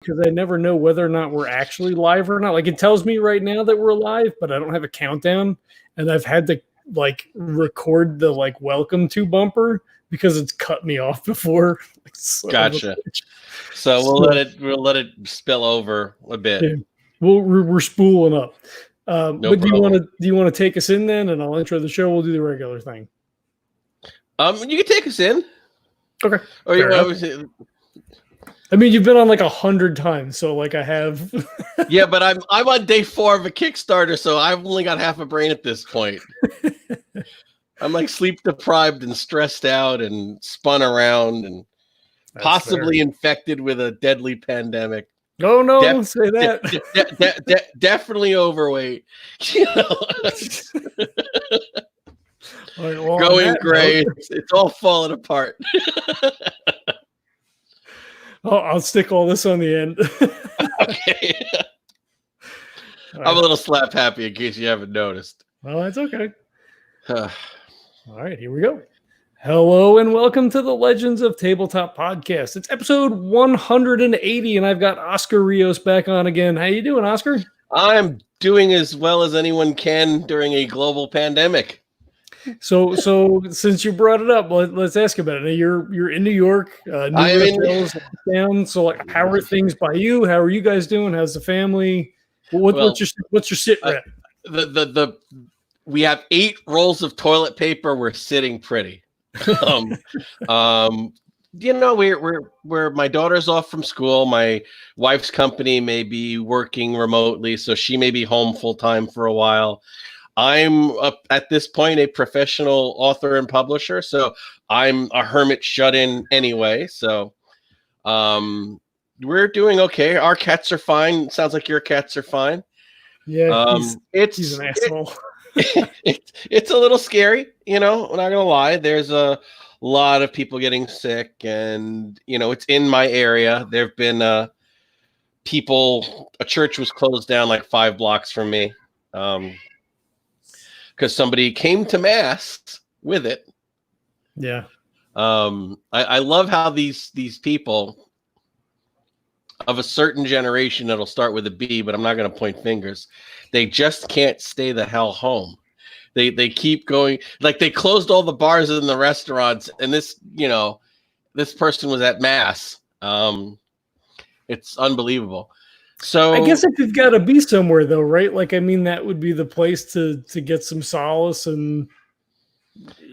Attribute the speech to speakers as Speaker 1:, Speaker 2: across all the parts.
Speaker 1: because I never know whether or not we're actually live or not. Like it tells me right now that we're live, but I don't have a countdown, and I've had to like record the like welcome to bumper because it's cut me off before.
Speaker 2: Gotcha. So we'll let it spill over a bit.
Speaker 1: Yeah, we're spooling up.
Speaker 2: No
Speaker 1: but do
Speaker 2: problem.
Speaker 1: you want to take us in then, and I'll intro the show. We'll do the regular thing.
Speaker 2: You can take us in.
Speaker 1: Okay.
Speaker 2: Or
Speaker 1: I mean, you've been on like 100 times, so like I have.
Speaker 2: Yeah, but I'm on day 4 of a Kickstarter, so I've only got half a brain at this point. I'm like sleep deprived and stressed out and spun around and possibly infected with a deadly pandemic.
Speaker 1: Oh no! Don't say that.
Speaker 2: Definitely overweight. You know?
Speaker 1: Well,
Speaker 2: going gray. It's all falling apart.
Speaker 1: Oh, I'll stick all this on the end.
Speaker 2: Okay. I'm a little slap happy in case you haven't noticed.
Speaker 1: Well, that's okay. All right, here we go. Hello and welcome to the Legends of Tabletop podcast. It's episode 180, and I've got Oscar Rios back on again. How you doing, Oscar?
Speaker 2: I'm doing as well as anyone can during a global pandemic.
Speaker 1: So since you brought it up, let's ask about it. Now, you're in New York.
Speaker 2: I am in
Speaker 1: down. So, like, how are things by you? How are you guys doing? How's the family? What's your sit rep?
Speaker 2: We have 8 rolls of toilet paper. We're sitting pretty. You know, we're my daughter's off from school. My wife's company may be working remotely, so she may be home full time for a while. I'm at this point a professional author and publisher, so I'm a hermit shut in anyway. So we're doing okay. Our cats are fine. Sounds like your cats are fine.
Speaker 1: Yeah, he's an asshole.
Speaker 2: It's a little scary, you know, I'm not gonna lie. There's a lot of people getting sick, and you know, it's in my area. There have been a church was closed down like 5 blocks from me. Because somebody came to mass with it.
Speaker 1: Yeah.
Speaker 2: I love how these people of a certain generation that'll start with a B, but I'm not going to point fingers. They just can't stay the hell home. They keep going. Like they closed all the bars and the restaurants, and this person was at mass. It's unbelievable. So
Speaker 1: I guess if you've got to be somewhere though, right? Like, I mean, that would be the place to get some solace and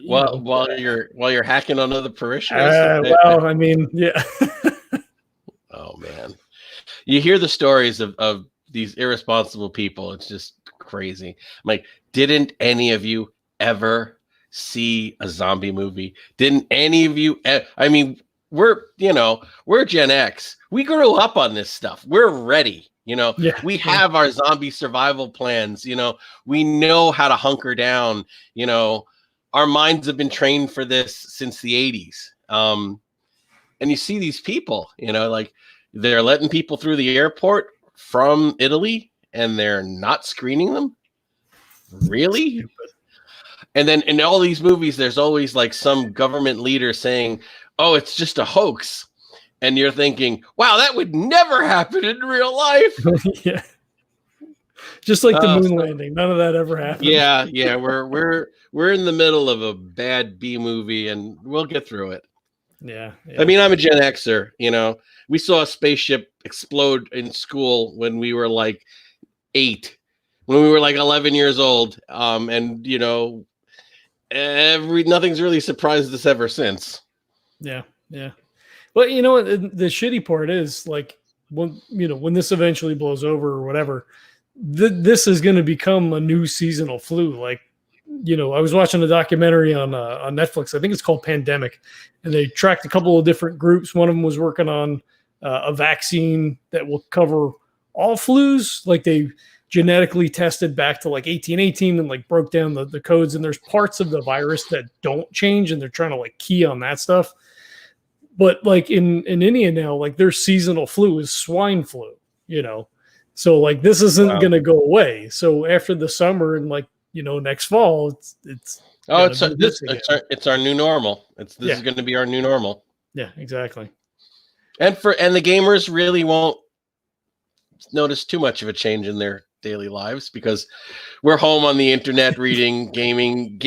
Speaker 2: while you're hacking on other parishioners.
Speaker 1: Well, I mean, yeah.
Speaker 2: Oh man, you hear the stories of these irresponsible people. It's just crazy. I'm like, didn't any of you ever see a zombie movie? Didn't any of you? I mean, we're Gen X. We grew up on this stuff. We're ready. You know, we have our zombie survival plans. You know, we know how to hunker down. You know, our minds have been trained for this since the 80s. And you see these people, you know, like they're letting people through the airport from Italy and they're not screening them. Really? And then in all these movies, there's always like some government leader saying, oh, it's just a hoax. And you're thinking, wow, that would never happen in real life.
Speaker 1: Yeah. Just like the moon landing. None of that ever happened.
Speaker 2: Yeah. We're in the middle of a bad B movie and we'll get through it.
Speaker 1: Yeah.
Speaker 2: I mean, I'm a Gen Xer, you know. We saw a spaceship explode in school when we were like 8, when we were like 11 years old. And you know, nothing's really surprised us ever since.
Speaker 1: Yeah. Well, you know what? The shitty part is, like, when this eventually blows over or whatever, this is going to become a new seasonal flu. Like, you know, I was watching a documentary on Netflix. I think it's called Pandemic, and they tracked a couple of different groups. One of them was working on a vaccine that will cover all flus. Like, they genetically tested back to like 1818 and like broke down the codes. And there's parts of the virus that don't change, and they're trying to like key on that stuff. But like in India now, like their seasonal flu is swine flu, you know? So like, this isn't going to go away. So after the summer and like, you know, next fall, it's
Speaker 2: our new normal. This is going to be our new normal.
Speaker 1: Yeah, exactly.
Speaker 2: And the gamers really won't notice too much of a change in their daily lives because we're home on the internet reading, gaming,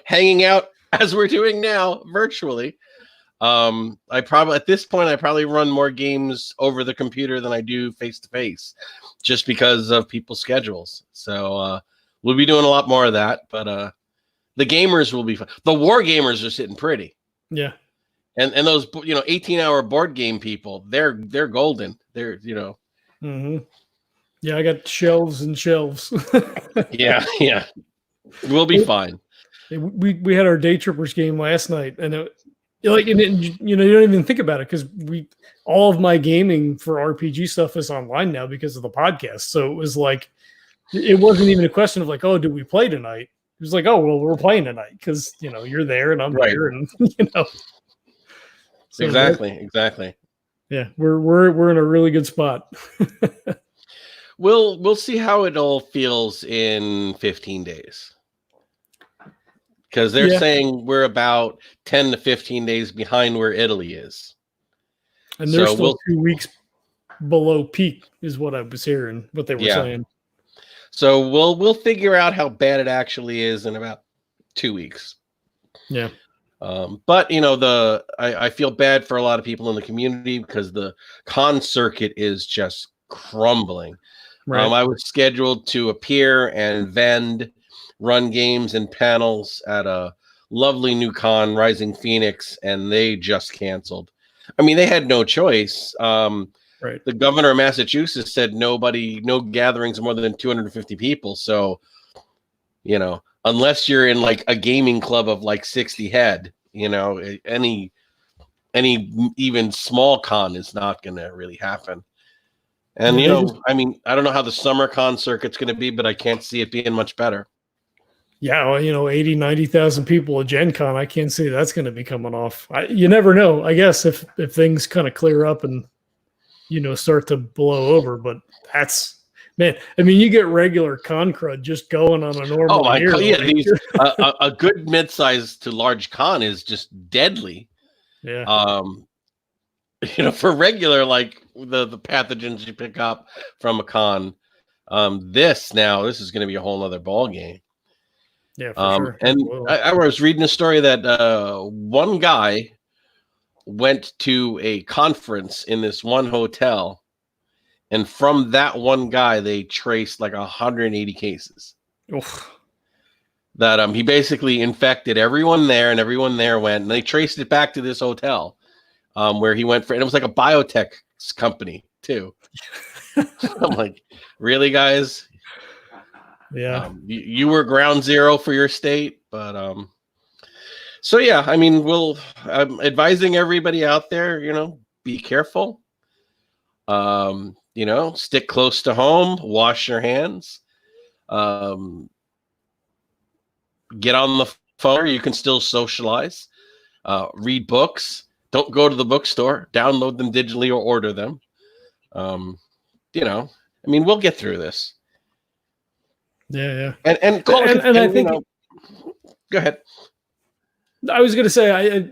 Speaker 2: hanging out as we're doing now virtually. At this point I probably run more games over the computer than I do face to face, just because of people's schedules. So we'll be doing a lot more of that. But the gamers will be fun. The war gamers are sitting pretty.
Speaker 1: Yeah.
Speaker 2: And those 18-hour board game people, they're golden. They're
Speaker 1: Mm-hmm. Yeah, I got shelves and shelves.
Speaker 2: yeah. We'll be fine.
Speaker 1: We had our day trippers game last night, and you don't even think about it because all of my gaming for RPG stuff is online now because of the podcast. So it was like, it wasn't even a question of like, oh, do we play tonight? It was like, oh, well, we're playing tonight because you're there and I'm here, and So
Speaker 2: exactly.
Speaker 1: Yeah, we're in a really good spot.
Speaker 2: We'll see how it all feels in 15 days. Because they're saying we're about 10 to 15 days behind where Italy is.
Speaker 1: And they're still 2 weeks below peak is what I was hearing, what they were saying.
Speaker 2: So we'll figure out how bad it actually is in about 2 weeks.
Speaker 1: Yeah.
Speaker 2: But I feel bad for a lot of people in the community because the con circuit is just crumbling. Right. I was scheduled to appear and run games and panels at a lovely new con, Rising Phoenix, and they just canceled. I mean, they had no choice.
Speaker 1: Right.
Speaker 2: The governor of Massachusetts said no gatherings more than 250 people. So, unless you're in like a gaming club of like 60 head, any even small con is not going to really happen. And, I don't know how the summer con circuit's going to be, but I can't see it being much better.
Speaker 1: Yeah, well, 80, 90,000 people at Gen Con, I can't see that's going to be coming off. You never know, I guess, if things kind of clear up and, start to blow over. But that's, man, I mean, you get regular con crud just going on a normal year.
Speaker 2: A good mid-size to large con is just deadly.
Speaker 1: Yeah.
Speaker 2: For regular, like the pathogens you pick up from a con, this is going to be a whole other ball game.
Speaker 1: Yeah, for sure.
Speaker 2: And I was reading a story that one guy went to a conference in this one hotel, and from that one guy, they traced like 180 cases.
Speaker 1: Oof.
Speaker 2: That he basically infected everyone there, and everyone there went, and they traced it back to this hotel. Where he went and it was like a biotech company too. I'm like, really, guys?
Speaker 1: Yeah.
Speaker 2: You were ground zero for your state, but so yeah, I mean, I'm advising everybody out there, be careful. Stick close to home, wash your hands. Get on the phone. You can still socialize, read books. Don't go to the bookstore. Download them digitally or order them. We'll get through this.
Speaker 1: Yeah.
Speaker 2: And I think. Go ahead.
Speaker 1: I was going to say,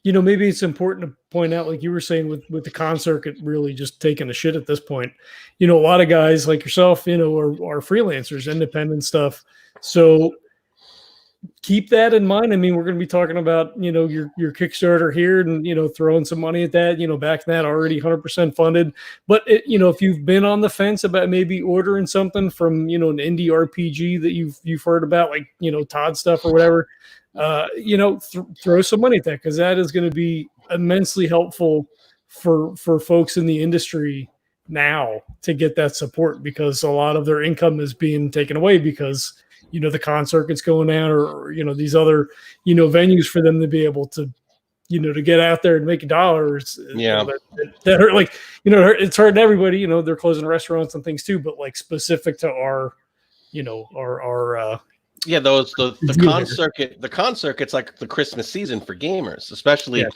Speaker 1: maybe it's important to point out, like you were saying, with the con circuit really just taking a shit at this point. A lot of guys like yourself, are freelancers, independent stuff. So keep that in mind. I mean, we're going to be talking about, your Kickstarter here and, throwing some money at that, backing that already 100% funded. But, if you've been on the fence about maybe ordering something from, an indie RPG that you've heard about, like, Todd stuff or whatever, throw some money at that, because that is going to be immensely helpful for folks in the industry now to get that support, because a lot of their income is being taken away because the con circuit's going down, or these other venues for them to be able to to get out there and make dollars.
Speaker 2: Yeah,
Speaker 1: that are like it's hurting everybody. They're closing restaurants and things too, but like specific to our
Speaker 2: the con circuit's like the Christmas season for gamers, especially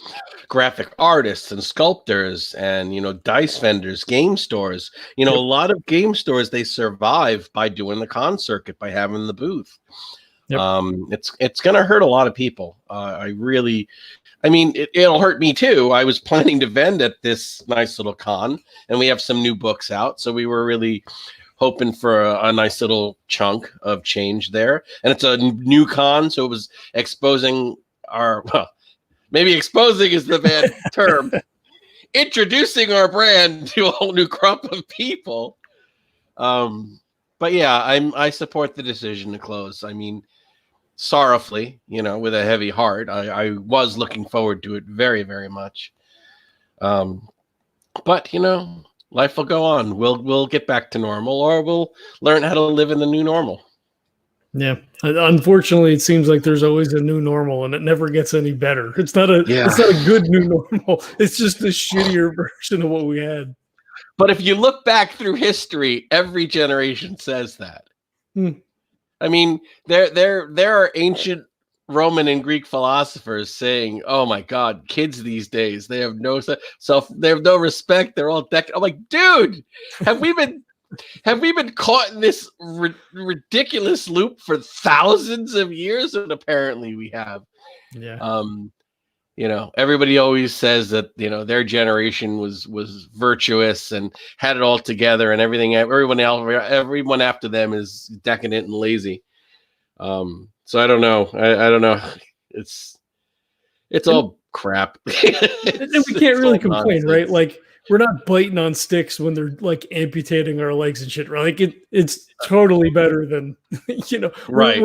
Speaker 2: graphic artists and sculptors and dice vendors, game stores. A lot of game stores, they survive by doing the con circuit, by having the booth. Yep. It's gonna hurt a lot of people. I I mean, it'll hurt me too. I was planning to vend at this nice little con, and we have some new books out, so we were really hoping for a nice little chunk of change there. And it's a new con, so it was exposing maybe exposing is the bad term, introducing our brand to a whole new crop of people. But yeah, I support the decision to close. I mean, sorrowfully, with a heavy heart. I was looking forward to it very, very much. But life will go on. We'll get back to normal, or we'll learn how to live in the new normal.
Speaker 1: Yeah. Unfortunately, it seems like there's always a new normal, and it never gets any better. It's not a good new normal. It's just a shittier version of what we had.
Speaker 2: But if you look back through history, every generation says that. I mean, there are ancient Roman and Greek philosophers saying, "Oh my God, kids these days, they have no they have no respect. They're all I'm like, dude, have we been caught in this ridiculous loop for thousands of years? And apparently we have.
Speaker 1: Yeah.
Speaker 2: Everybody always says that their generation was virtuous and had it all together, and everyone after them is decadent and lazy. So I don't know. I don't know. It's all crap.
Speaker 1: And we can't really complain, nonsense. Right? Like, we're not biting on sticks when they're like amputating our legs and shit. Right? Like it's totally better than
Speaker 2: right.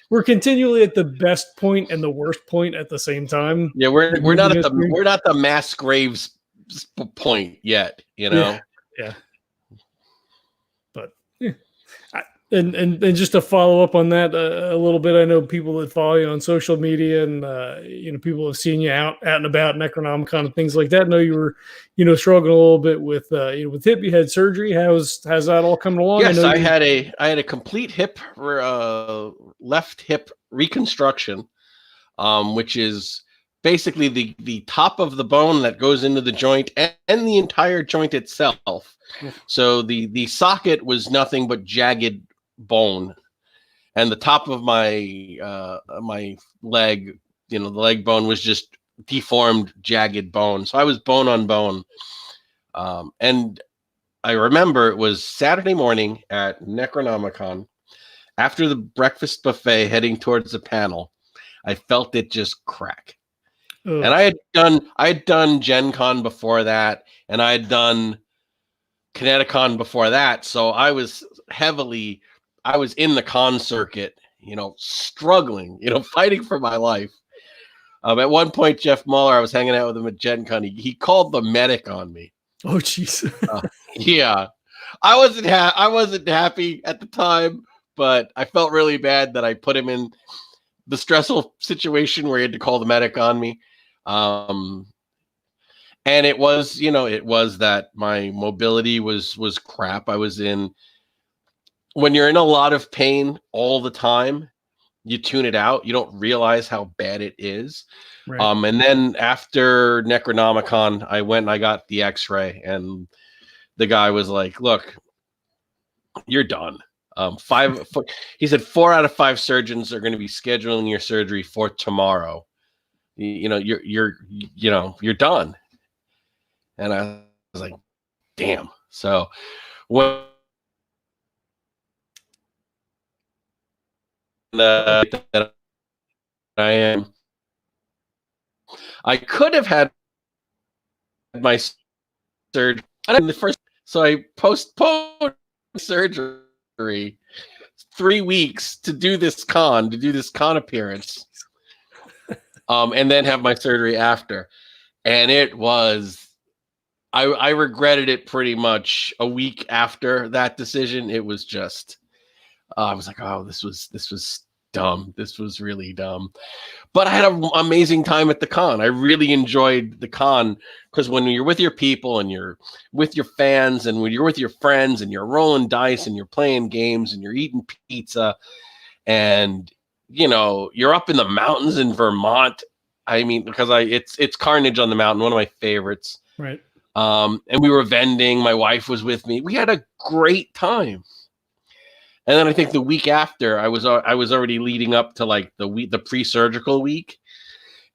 Speaker 1: We're continually at the best point and the worst point at the same time.
Speaker 2: Yeah, we're not the mass graves point yet.
Speaker 1: Yeah. But yeah. And just to follow up on that a little bit, I know people that follow you on social media, and people have seen you out and about Necronomicon and things like that. I know you were struggling a little bit with with hip. You had surgery. How's that all coming along?
Speaker 2: Yes, I had a complete left hip reconstruction, which is basically the top of the bone that goes into the joint and the entire joint itself. So the socket was nothing but jagged bone, and the top of my my leg, the leg bone was just deformed, jagged bone. So I was bone on bone. And I remember it was Saturday morning at Necronomicon, after the breakfast buffet, heading towards the panel. I felt it just crack. Ugh. And I had done Gen Con before that, and I had done Kineticon before that. So I was in the con circuit, struggling, fighting for my life. At one point, Jeff Muller, I was hanging out with him at Gen Con. He called the medic on me.
Speaker 1: Oh, jeez.
Speaker 2: Yeah. I wasn't happy at the time, but I felt really bad that I put him in the stressful situation where he had to call the medic on me. And it was that my mobility was crap. When you're in a lot of pain all the time, you tune it out. You don't realize how bad it is. Right. And then after Necronomicon, I went and I got the x-ray, and the guy was like, "Look, you're done." He said 4 out of 5 surgeons are going to be scheduling your surgery for tomorrow. You're done. And I was like, damn. So when I could have had my surgery in the first, so I postponed surgery 3 weeks to do this con appearance, and then have my surgery after. And it was, I regretted it pretty much a week after that decision. It was just, I was like, oh, this was dumb. This was really dumb. But I had an amazing time at the con. I really enjoyed the con, because when you're with your people and you're with your fans and when you're with your friends and you're rolling dice and you're playing games and you're eating pizza and you're up in the mountains in Vermont. I mean, because it's Carnage on the Mountain, one of my favorites.
Speaker 1: Right.
Speaker 2: And we were vending. My wife was with me. We had a great time. And then I think the week after, I was already leading up to like the pre-surgical week,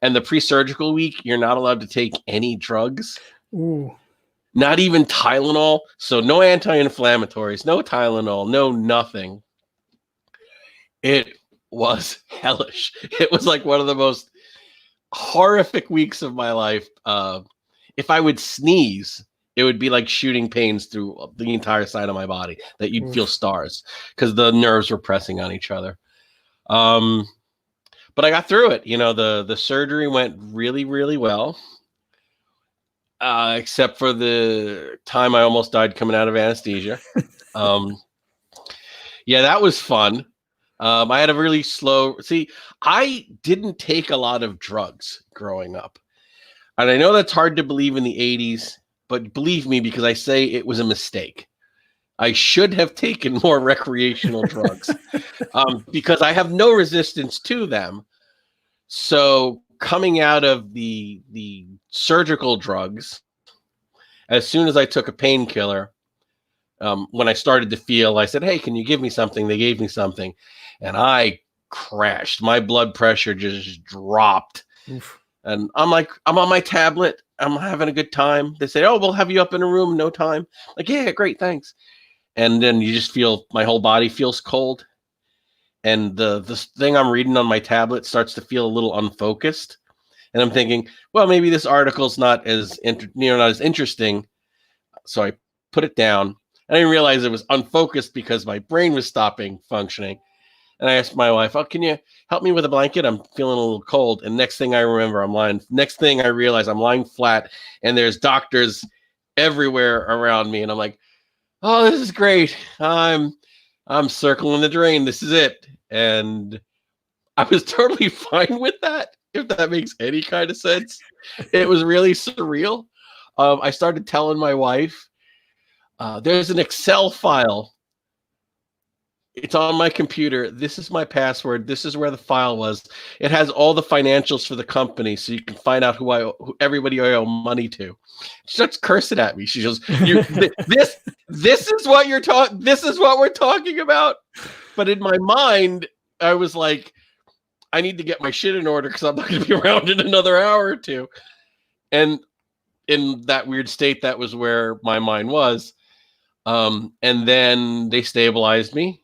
Speaker 2: And the pre-surgical week, you're not allowed to take any drugs.
Speaker 1: Ooh.
Speaker 2: Not even Tylenol. So no anti-inflammatories, no Tylenol, no nothing. It was hellish. It was like one of the most horrific weeks of my life. If I would sneeze, it would be like shooting pains through the entire side of my body that you'd feel stars because the nerves were pressing on each other. But I got through it. You know, the surgery went really, really well. Except for the time I almost died coming out of anesthesia. Yeah, that was fun. I had a really slow... See, I didn't take a lot of drugs growing up. And I know that's hard to believe in the 80s, but believe me, because I say it was a mistake. I should have taken more recreational drugs because I have no resistance to them. So coming out of the surgical drugs, as soon as I took a painkiller, when I started to feel, I said, hey, can you give me something? They gave me something. And I crashed. My blood pressure just dropped. Oof. And I'm like, I'm on my tablet. I'm having a good time. They say, oh, we'll have you up in a room in no time. Like, yeah, great, thanks. And then you just feel, my whole body feels cold. And the thing I'm reading on my tablet starts to feel a little unfocused. And I'm thinking, well, maybe this article's not as not as interesting. So I put it down. I didn't realize it was unfocused because my brain was stopping functioning. And I asked my wife, oh, can you help me with a blanket? I'm feeling a little cold. And next thing I realize I'm lying flat and there's doctors everywhere around me. And I'm like, oh, this is great. I'm circling the drain. This is it. And I was totally fine with that, if that makes any kind of sense. It was really surreal. I started telling my wife, there's an Excel file. It's on my computer. This is my password. This is where the file was. It has all the financials for the company, so you can find out who everybody I owe money to. She starts cursing at me. She goes, "This is what you're talking. This is what we're talking about." But in my mind, I was like, I need to get my shit in order because I'm not going to be around in another hour or two. And in that weird state, that was where my mind was. And then they stabilized me.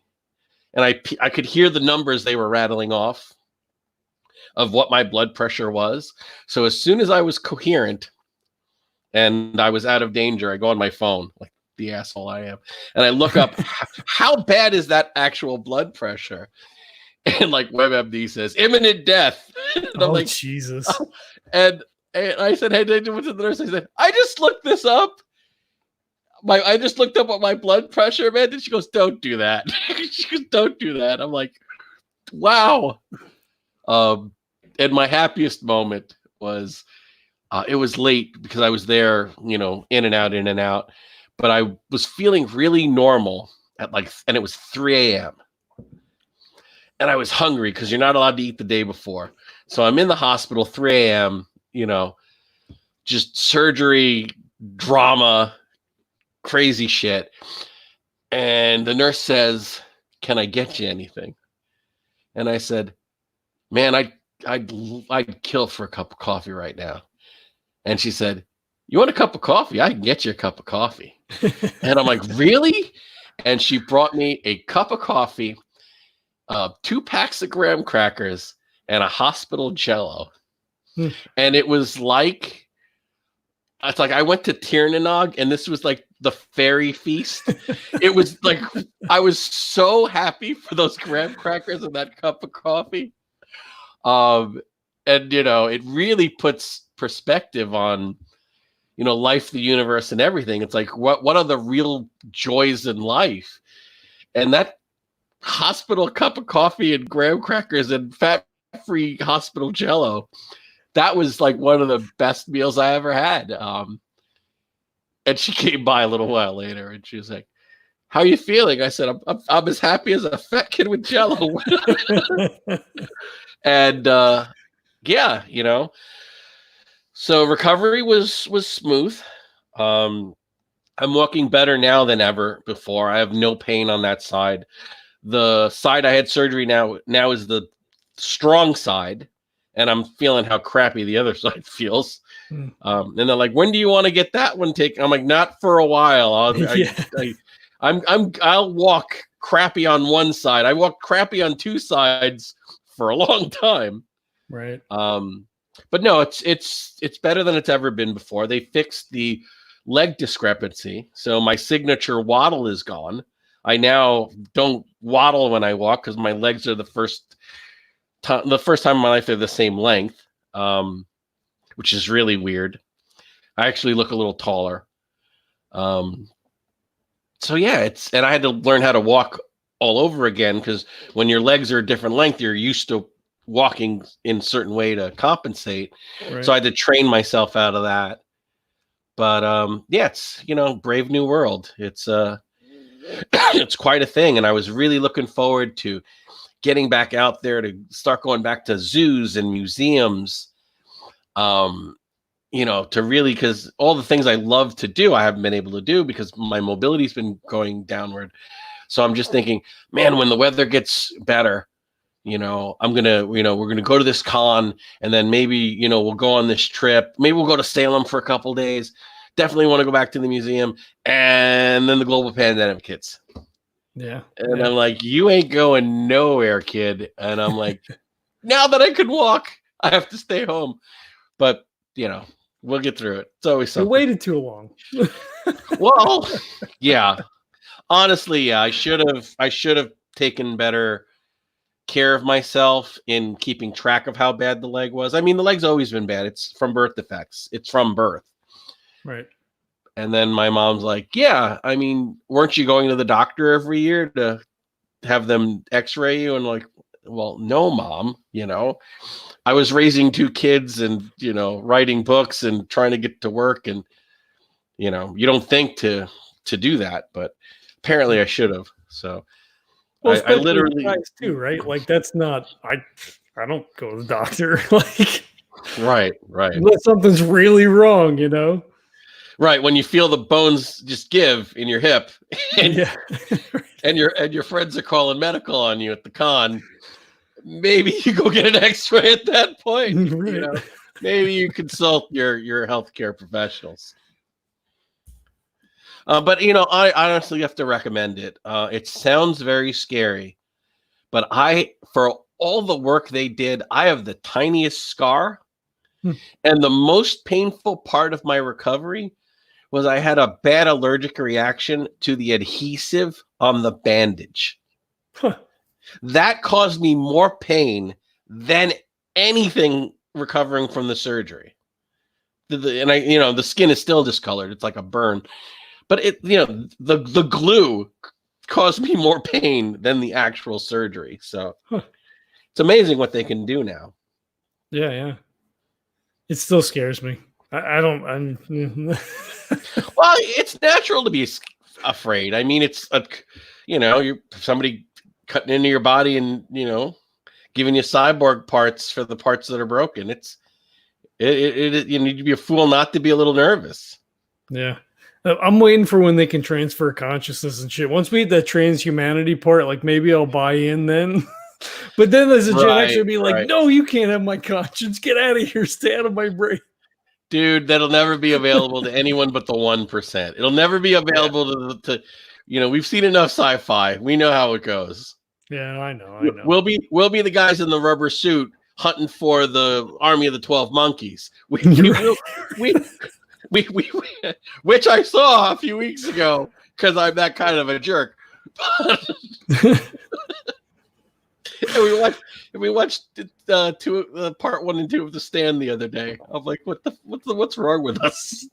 Speaker 2: And I could hear the numbers they were rattling off of what my blood pressure was. So as soon as I was coherent and I was out of danger, I go on my phone, like the asshole I am, and I look up how bad is that actual blood pressure? And like WebMD says, imminent death. And I'm like,
Speaker 1: Jesus.
Speaker 2: Oh. And I said, hey, what's the nurse? I said, I just looked this up. I just looked up what my blood pressure meant, and she goes, "Don't do that." She goes, "Don't do that." I'm like, "Wow." And my happiest moment was, it was late because I was there, in and out, but I was feeling really normal and it was 3 a.m. and I was hungry because you're not allowed to eat the day before. So I'm in the hospital, 3 a.m. Just surgery, drama. Crazy shit. And the nurse says, "Can I get you anything?" And I said, "Man, I'd kill for a cup of coffee right now." And she said, "You want a cup of coffee? I can get you a cup of coffee." And I'm like, "Really?" And she brought me a cup of coffee, 2 packs of graham crackers, and a hospital Jell-O. And it's like I went to Tirnanog, and this was like the fairy feast. It was like, I was so happy for those graham crackers and that cup of coffee. And, it really puts perspective on, life, the universe, and everything. It's like, what are the real joys in life? And that hospital cup of coffee and graham crackers and fat-free hospital Jell-O, that was like one of the best meals I ever had. And she came by a little while later and she was like, "How are you feeling?" I said, I'm as happy as a fat kid with Jell-O. And yeah, so recovery was smooth. I'm walking better now than ever before. I have no pain on that side. The side I had surgery now is the strong side. and I'm feeling how crappy the other side feels.
Speaker 1: Mm.
Speaker 2: And they're like, when do you want to get that one taken? I'm like, not for a while. I'll walk crappy on one side. I walked crappy on two sides for a long time.
Speaker 1: Right.
Speaker 2: But no, it's better than it's ever been before. They fixed the leg discrepancy, so my signature waddle is gone. I now don't waddle when I walk because my legs are the first time in my life they're the same length, which is really weird. I actually look a little taller. So yeah, and I had to learn how to walk all over again because when your legs are a different length, you're used to walking in a certain way to compensate. Right. So I had to train myself out of that. But yeah, it's Brave New World. It's it's quite a thing, and I was really looking forward to getting back out there to start going back to zoos and museums. To really, because all the things I love to do, I haven't been able to do because my mobility's been going downward. So I'm just thinking, man, when the weather gets better, we're going to go to this con, and then maybe, we'll go on this trip. Maybe we'll go to Salem for a couple days. Definitely want to go back to the museum. And then the global pandemic hits.
Speaker 1: Yeah.
Speaker 2: And I'm like, you ain't going nowhere, kid. And I'm like, now that I could walk, I have to stay home. But, we'll get through it. It's always something.
Speaker 1: You waited too long.
Speaker 2: Well, yeah. Honestly, yeah, I should have taken better care of myself in keeping track of how bad the leg was. I mean, the leg's always been bad. It's from birth defects. It's from birth.
Speaker 1: Right.
Speaker 2: And then my mom's like, yeah, I mean, weren't you going to the doctor every year to have them x-ray you? And like, well, no, Mom, I was raising two kids and, writing books and trying to get to work. And, you don't think to do that, but apparently I should have. So
Speaker 1: well,
Speaker 2: I literally
Speaker 1: guys too, right? Like that's not, I don't go to the doctor. Like,
Speaker 2: right.
Speaker 1: Unless something's really wrong,
Speaker 2: Right, when you feel the bones just give in your hip, and,
Speaker 1: yeah.
Speaker 2: and your friends are calling medical on you at the con, maybe you go get an X-ray at that point.
Speaker 1: Right.
Speaker 2: Maybe you consult your healthcare professionals. But I honestly have to recommend it. It sounds very scary, but for all the work they did, I have the tiniest scar, and the most painful part of my recovery was I had a bad allergic reaction to the adhesive on the bandage.
Speaker 1: Huh.
Speaker 2: That caused me more pain than anything recovering from the surgery. The skin is still discolored. It's like a burn. But the glue caused me more pain than the actual surgery. So It's amazing what they can do now.
Speaker 1: Yeah. It still scares me. I'm
Speaker 2: Well, it's natural to be afraid. I mean, it's you're somebody cutting into your body and giving you cyborg parts for the parts that are broken. You need to be a fool not to be a little nervous.
Speaker 1: Yeah, I'm waiting for when they can transfer consciousness and shit. Once we hit that transhumanity part, like maybe I'll buy in then. But then there's a Gen X will be like, no, you can't have my conscience. Get out of here. Stay out of my brain.
Speaker 2: Dude, that'll never be available to anyone but the 1%. It'll never be available to we've seen enough sci-fi. We know how it goes.
Speaker 1: Yeah, I know.
Speaker 2: We'll be the guys in the rubber suit hunting for the army of the 12 monkeys. We which I saw a few weeks ago because I'm that kind of a jerk. And we watched part 1 and 2 of The Stand the other day. I'm like, what's wrong with us?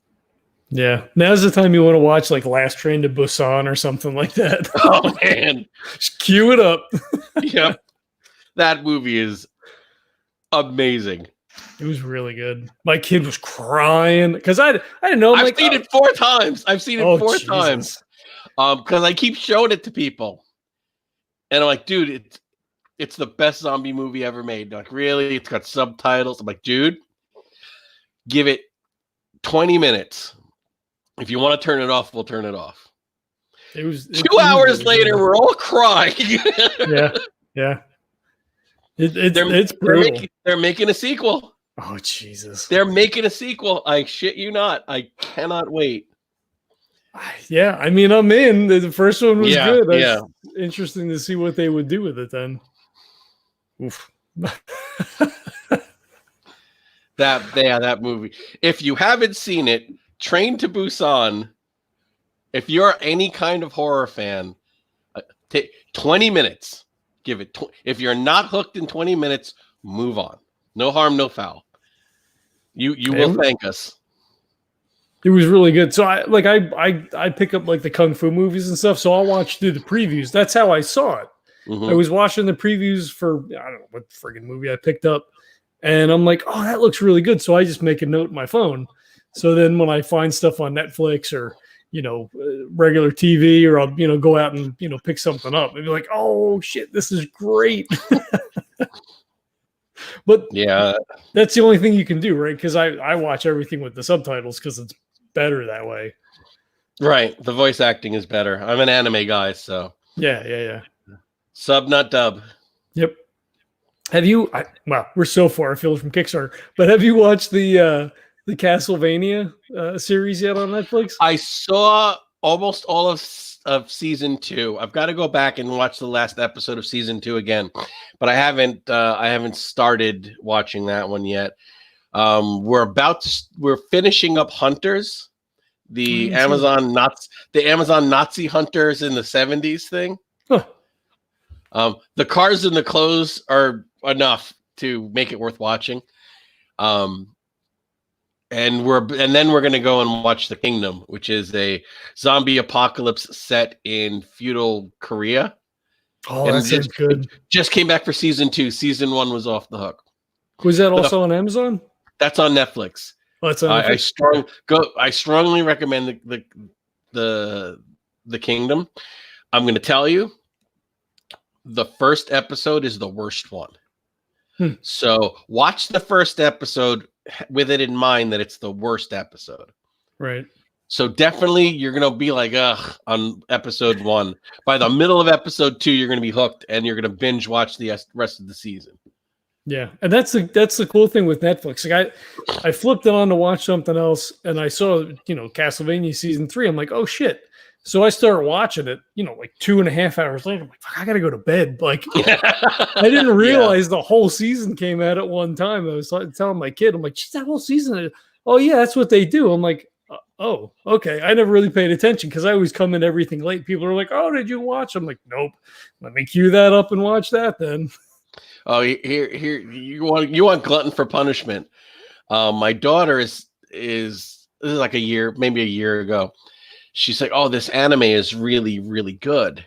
Speaker 1: Yeah, now's the time you want to watch like Last Train to Busan or something like that.
Speaker 2: Oh man,
Speaker 1: just cue it up.
Speaker 2: Yep, that movie is amazing.
Speaker 1: It was really good. My kid was crying because I didn't know.
Speaker 2: I've seen it 4 times. I've seen it 4 times. Because I keep showing it to people, and I'm like, dude, it's the best zombie movie ever made. Like, really? It's got subtitles. I'm like, dude, give it 20 minutes. If you want to turn it off, we'll turn it off. It was 2 hours later, we're all crying.
Speaker 1: Yeah. It's brutal.
Speaker 2: They're making a sequel.
Speaker 1: Oh Jesus!
Speaker 2: They're making a sequel. I shit you not. I cannot wait.
Speaker 1: Yeah, I mean, I'm in. The first one was good.
Speaker 2: Yeah.
Speaker 1: It's interesting to see what they would do with it then. Oof.
Speaker 2: That movie. If you haven't seen it, Train to Busan. If you're any kind of horror fan, take 20 minutes. Give it. If you're not hooked in 20 minutes, move on. No harm, no foul. You will thank us.
Speaker 1: It was really good. So I pick up like the kung fu movies and stuff. So I'll watch through the previews. That's how I saw it. Mm-hmm. I was watching the previews for I don't know what friggin' movie I picked up, and I'm like, oh, that looks really good. So I just make a note in my phone. So then when I find stuff on Netflix or regular TV, or I'll go out and pick something up and be like, oh shit, this is great. But yeah, that's the only thing you can do, right? Because I watch everything with the subtitles because it's better that way.
Speaker 2: Right. The voice acting is better. I'm an anime guy, so
Speaker 1: yeah.
Speaker 2: Sub, not dub.
Speaker 1: Yep. Have you? We're so far afield from Kickstarter, but have you watched the Castlevania series yet on Netflix?
Speaker 2: I saw almost all of season 2. I've got to go back and watch the last episode of season 2 again, but I haven't started watching that one yet. We're finishing up Hunters, the Amazon Nazi hunters in the 70s thing.
Speaker 1: Huh.
Speaker 2: The cars and the clothes are enough to make it worth watching. And then we're going to go and watch The Kingdom, which is a zombie apocalypse set in feudal Korea.
Speaker 1: Oh, that sounds good.
Speaker 2: Just came back for season 2. Season 1 was off the hook.
Speaker 1: Was that also on Amazon?
Speaker 2: That's on Netflix.
Speaker 1: Oh, it's on Netflix.
Speaker 2: I strongly recommend the Kingdom. I'm going to tell you, the first episode is the worst one. So watch the first episode with it in mind that it's the worst episode.
Speaker 1: Right. So
Speaker 2: definitely you're going to be like, ugh, on episode 1. By the middle of episode 2, you're going to be hooked and you're going to binge watch the rest of the season.
Speaker 1: Yeah. And that's the cool thing with Netflix. Like I flipped it on to watch something else and I saw, Castlevania season 3. I'm like, oh shit. So I started watching it, like 2.5 hours later. I'm like, fuck, I got to go to bed. Like, I didn't realize the whole season came out at one time. I was telling my kid, I'm like, that whole season. Oh, yeah, that's what they do. I'm like, oh, okay. I never really paid attention because I always come in everything late. People are like, oh, did you watch? I'm like, nope. Let me cue that up and watch that then.
Speaker 2: Oh, here, you want glutton for punishment. My daughter this is like maybe a year ago. She's like, oh, this anime is really, really good.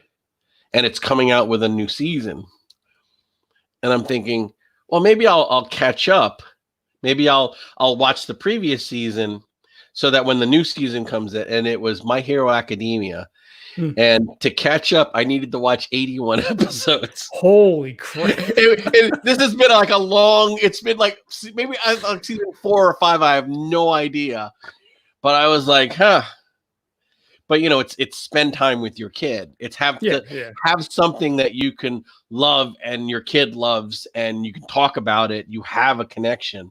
Speaker 2: And it's coming out with a new season. And I'm thinking, well, maybe I'll catch up. Maybe I'll watch the previous season so that when the new season comes in, and it was My Hero Academia. And to catch up, I needed to watch 81 episodes.
Speaker 1: Holy crap.
Speaker 2: This has been it's been like maybe like season 4 or 5. I have no idea. But I was like, huh. But it's spend time with your kid. It's have something that you can love and your kid loves, and you can talk about it. You have a connection.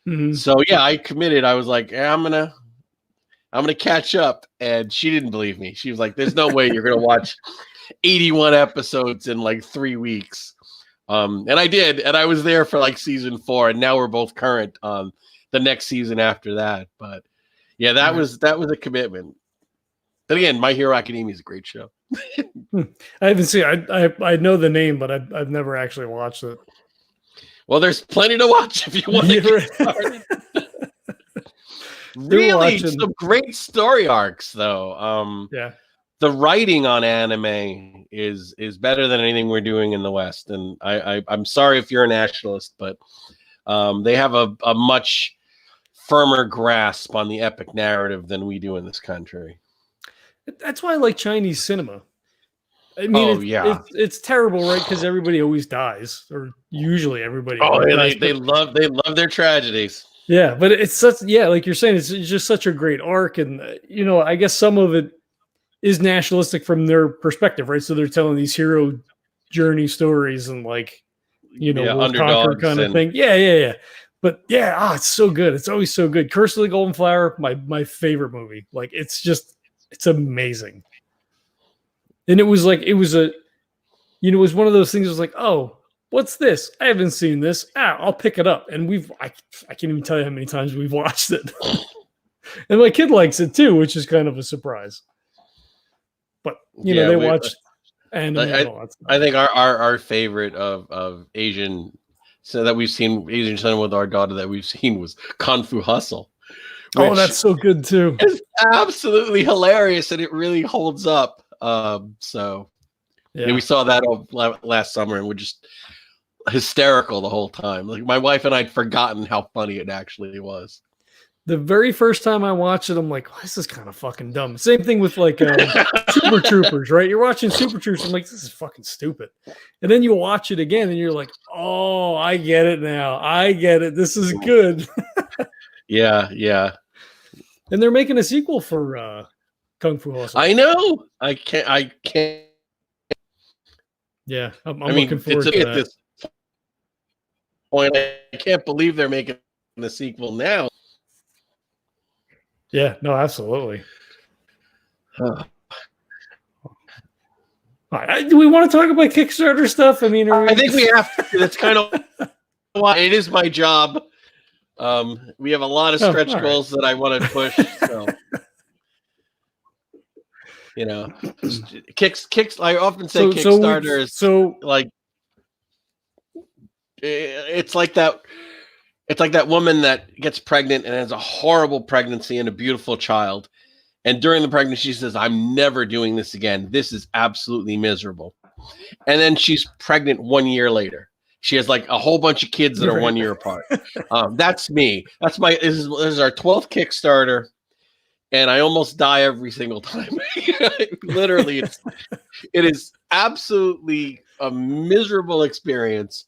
Speaker 2: Mm-hmm. So yeah, I committed. I was like, I'm gonna catch up, and she didn't believe me. She was like, "There's no way you're gonna watch 81 episodes in like 3 weeks." And I did, and I was there for like season 4, and now we're both current on the next season after that. But yeah, that was a commitment. But again, My Hero Academia is a great show.
Speaker 1: I haven't seen it. I know the name, but I've never actually watched it.
Speaker 2: Well, there's plenty to watch if you want to get started. Really, some great story arcs, though.
Speaker 1: Yeah.
Speaker 2: The writing on anime is better than anything we're doing in the West. And I'm sorry if you're a nationalist, but they have a much firmer grasp on the epic narrative than we do in this country.
Speaker 1: That's why I like Chinese cinema. I mean, it's terrible, right? Because everybody always dies, or usually everybody.
Speaker 2: Oh, they love their tragedies.
Speaker 1: Yeah, but it's such like you're saying, it's just such a great arc, and I guess some of it is nationalistic from their perspective, right? So they're telling these hero journey stories, and like you know, world conquer
Speaker 2: underdogs
Speaker 1: kind of thing. Yeah. But yeah, it's so good. It's always so good. Curse of the Golden Flower, my favorite movie. Like it's amazing. And it was one of those things. It was like, oh, what's this? I haven't seen this. I'll pick it up. And I can't even tell you how many times we've watched it. And my kid likes it too, which is kind of a surprise. But they watch anime and all that stuff.
Speaker 2: I think our favorite of Asian, so that we've seen Asian cinema with our daughter that we've seen was Kung Fu Hustle.
Speaker 1: Oh, that's so good too.
Speaker 2: It's absolutely hilarious, and it really holds up. So we saw that last summer, and we're just hysterical the whole time. Like my wife and I'd forgotten how funny it actually was.
Speaker 1: The very first time I watched it, I'm like, well, this is kind of fucking dumb. Same thing with like Super Troopers, right? You're watching Super Troopers, I'm like, this is fucking stupid. And then you watch it again, and you're like, oh, I get it now. I get it. This is good.
Speaker 2: Yeah.
Speaker 1: And they're making a sequel for Kung Fu Hustle.
Speaker 2: I know. I can't.
Speaker 1: Yeah, I'm looking forward to that. At this
Speaker 2: point, I can't believe they're making the sequel now.
Speaker 1: Yeah, no, absolutely. Do we want to talk about Kickstarter stuff? I mean,
Speaker 2: I think we have to. That's kind of why it is my job. We have a lot of stretch goals that I want to push. So, kicks. I often say Kickstarter is like it's like that. It's like that woman that gets pregnant and has a horrible pregnancy and a beautiful child. And during the pregnancy, she says, I'm never doing this again. This is absolutely miserable. And then she's pregnant 1 year later. She has like a whole bunch of kids that are 1 year apart. That's me. This is our 12th Kickstarter. And I almost die every single time. Literally, it is absolutely a miserable experience.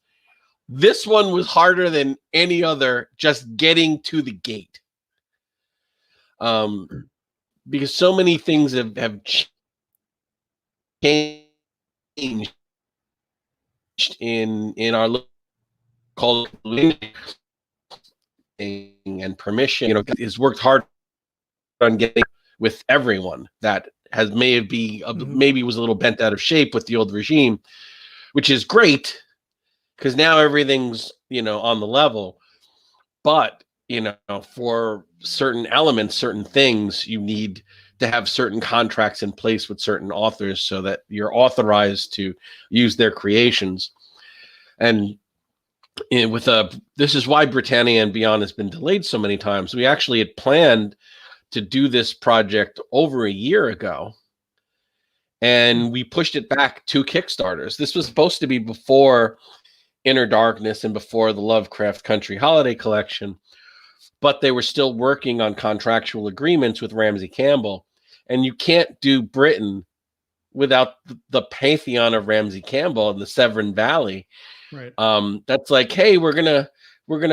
Speaker 2: This one was harder than any other, just getting to the gate. Because so many things have changed in our local and permission. Is worked hard on getting with everyone that has maybe was a little bent out of shape with the old regime, which is great. Because now everything's, on the level. But, for certain elements, certain things, you need to have certain contracts in place with certain authors so that you're authorized to use their creations. And this is why Britannia and Beyond has been delayed so many times. We actually had planned to do this project over a year ago. And we pushed it back 2 Kickstarters. This was supposed to be before Inner Darkness and before the Lovecraft Country Holiday Collection, but they were still working on contractual agreements with Ramsey Campbell, and you can't do Britain without the pantheon of Ramsey Campbell in the Severn Valley.
Speaker 1: Right.
Speaker 2: That's like, hey, we're gonna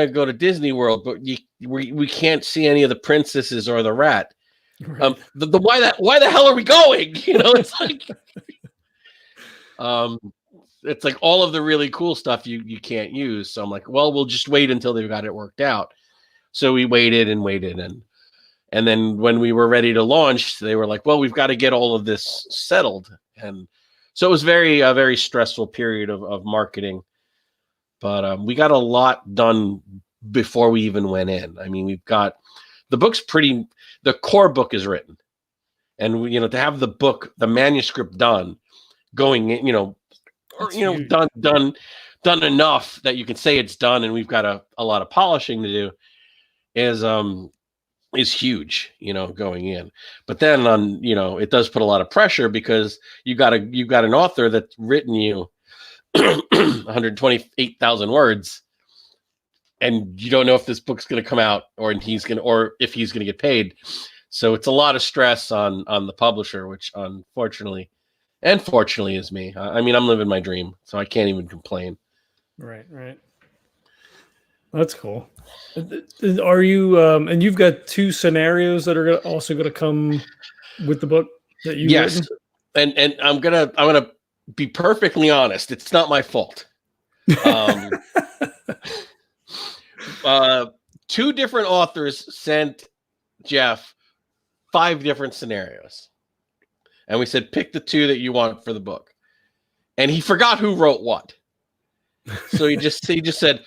Speaker 2: go to Disney World, but we can't see any of the princesses or the rat. Right. Why the hell are we going? It's like it's like all of the really cool stuff you can't use. So I'm like, well, we'll just wait until they've got it worked out. So we waited, and then when we were ready to launch, they were like, well, we've got to get all of this settled. And so it was a very stressful period of marketing. But we got a lot done before we even went in. I mean, we've got the book's the core book is written. And to have the manuscript done, going in, done enough that you can say it's done, and we've got a lot of polishing to do is huge, going in. But then it does put a lot of pressure because you got an author that's written you 128,000 words, and you don't know if this book's going to come out or if he's going to get paid. So it's a lot of stress on the publisher, which unfortunately and fortunately is me. I mean, I'm living my dream, so I can't even complain.
Speaker 1: Right. That's cool. Are you and you've got 2 scenarios that are also going to come with the book that you've written?
Speaker 2: And I'm gonna be perfectly honest. It's not my fault. Um, two different authors sent Jeff 5 different scenarios, and we said pick the 2 that you want for the book, and he forgot who wrote what. So he just said,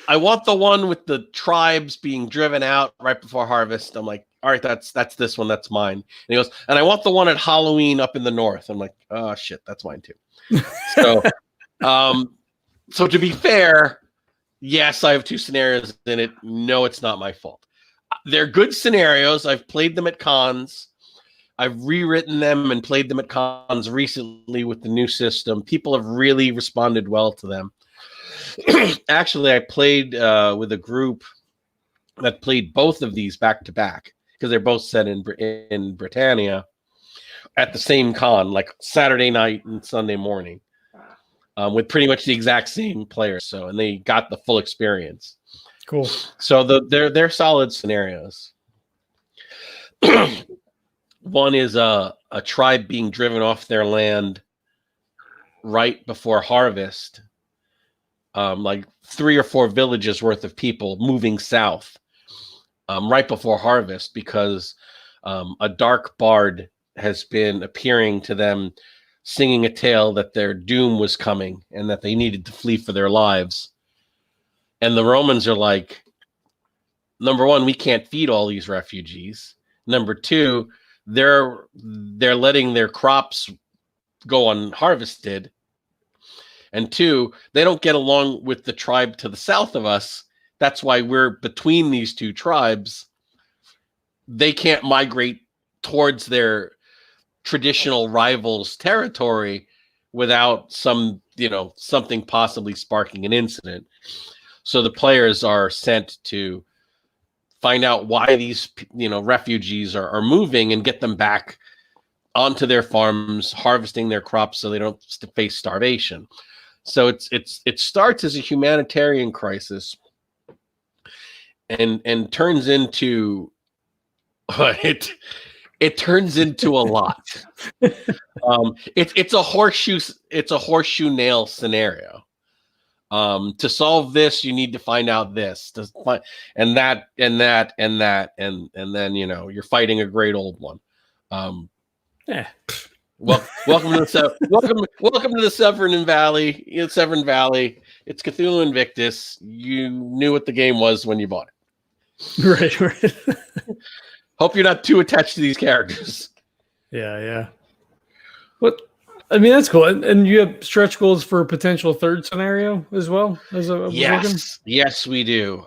Speaker 2: I want the one with the tribes being driven out right before harvest. I'm like, all right, that's this one, that's mine. And he goes, and I want the one at Halloween up in the north. I'm like, oh shit, that's mine too. So so to be fair, yes, I have 2 scenarios in it. No, it's not my fault. They're good scenarios. I've played them at cons. I've rewritten them and played them at cons recently with the new system. People have really responded well to them. Actually, I played with a group that played both of these back to back because they're both set in Britannia at the same con, like Saturday night and Sunday morning, with pretty much the exact same players. So, and they got the full experience.
Speaker 1: Cool.
Speaker 2: So they're solid scenarios. One is a tribe being driven off their land right before harvest. Like 3 or 4 villages worth of people moving south right before harvest because a dark bard has been appearing to them, singing a tale that their doom was coming and that they needed to flee for their lives. And the Romans are like, number one, we can't feed all these refugees. Number 2, they're letting their crops go unharvested. And 2, they don't get along with the tribe to the south of us. That's why we're between these 2 tribes. They can't migrate towards their traditional rivals' territory without something possibly sparking an incident. So the players are sent to find out why these, refugees are moving and get them back onto their farms, harvesting their crops so they don't face starvation. So it starts as a humanitarian crisis and turns into it turns into a lot. It's a horseshoe nail scenario. To solve this, you need to find out this, and that, and then you're fighting a great old one.
Speaker 1: Yeah.
Speaker 2: Welcome to the Severn Valley. Severn Valley. It's Cthulhu Invictus. You knew what the game was when you bought it.
Speaker 1: Right.
Speaker 2: Hope you're not too attached to these characters.
Speaker 1: Yeah. But I mean, that's cool. And you have stretch goals for a potential 3rd scenario as well.
Speaker 2: Yes, we do.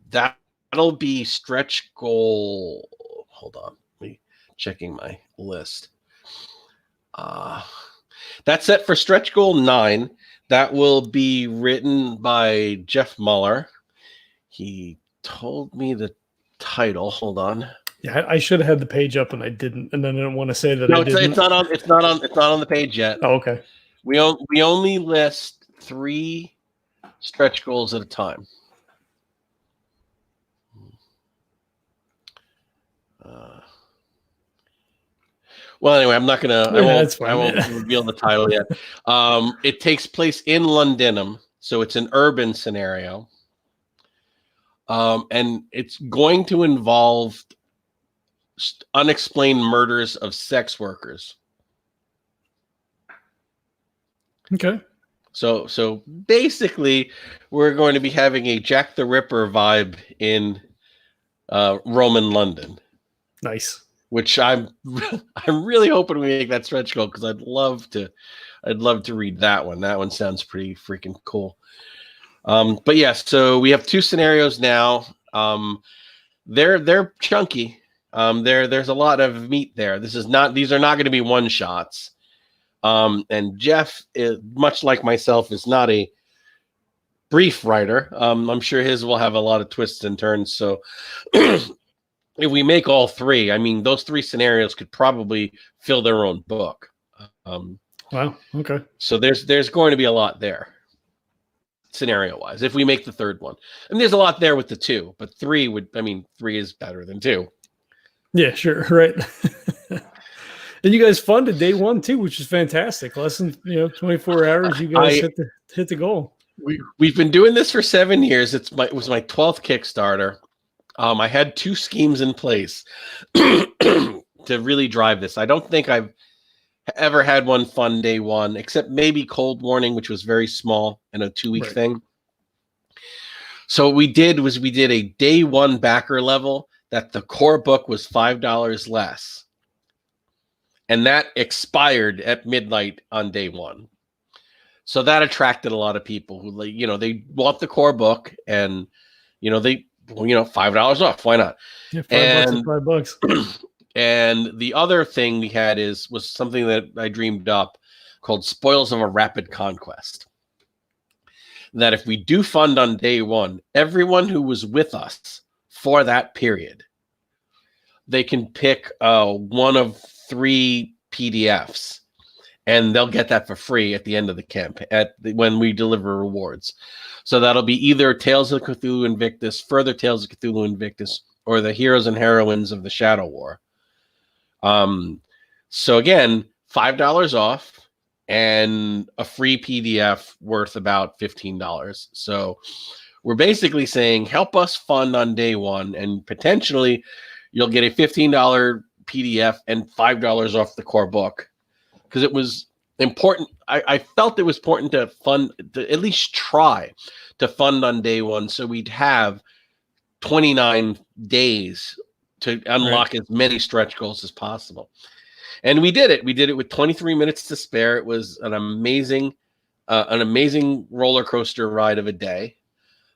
Speaker 2: That'll be stretch goal. Hold on, me checking my list. That's set for stretch goal 9. That will be written by Jeff Muller. He told me the title. Hold on.
Speaker 1: Yeah, I should have had the page up and I didn't, and then I didn't want to say that.
Speaker 2: No,
Speaker 1: I didn't.
Speaker 2: It's not on the page yet.
Speaker 1: Oh, okay.
Speaker 2: We only list 3 stretch goals at a time. Well, anyway, I'm not gonna. I won't reveal the title yet. It takes place in Londinum, so it's an urban scenario, and it's going to involve unexplained murders of sex workers.
Speaker 1: Okay.
Speaker 2: So basically, we're going to be having a Jack the Ripper vibe in Roman London.
Speaker 1: Nice.
Speaker 2: Which I'm really hoping we make that stretch goal because I'd love to read that one. That one sounds pretty freaking cool. But yeah, so we have 2 scenarios now. They're chunky. There's a lot of meat there. These are not going to be one shots. And Jeff, much like myself, is not a brief writer. I'm sure his will have a lot of twists and turns. So if we make all 3, I mean, those 3 scenarios could probably fill their own book.
Speaker 1: Wow. Okay.
Speaker 2: So there's going to be a lot there, scenario wise, if we make the 3rd one. And there's a lot there with the 2, but 3 is better than 2.
Speaker 1: Yeah, sure. Right. And you guys funded day one too, which is fantastic. Less than 24 hours, you guys hit the goal.
Speaker 2: We've been doing this for 7 years. It was my 12th Kickstarter. I had 2 schemes in place to really drive this. I don't think I've ever had one fund day one, except maybe Cold Warning, which was very small and a 2-week thing. So what we did a day one backer level that the core book was $5 less. And that expired at midnight on day one. So that attracted a lot of people who, they want the core book and, they, $5 off. Why not?
Speaker 1: Yeah, $5.
Speaker 2: And the other thing we had was something that I dreamed up called Spoils of a Rapid Conquest. That if we do fund on day one, everyone who was with us for that period, they can pick one of 3 PDFs, and they'll get that for free at the end of the campaign when we deliver rewards. So that'll be either Tales of Cthulhu Invictus, Further Tales of Cthulhu Invictus, or the Heroes and Heroines of the Shadow War. So again, $5 off and a free PDF worth about $15. So we're basically saying, help us fund on day one, and potentially you'll get a $15 PDF and $5 off the core book. Because it was important. I felt it was important to at least try to fund on day one, so we'd have 29 days to unlock as many stretch goals as possible. And we did it. We did it with 23 minutes to spare. It was an amazing roller coaster ride of a day.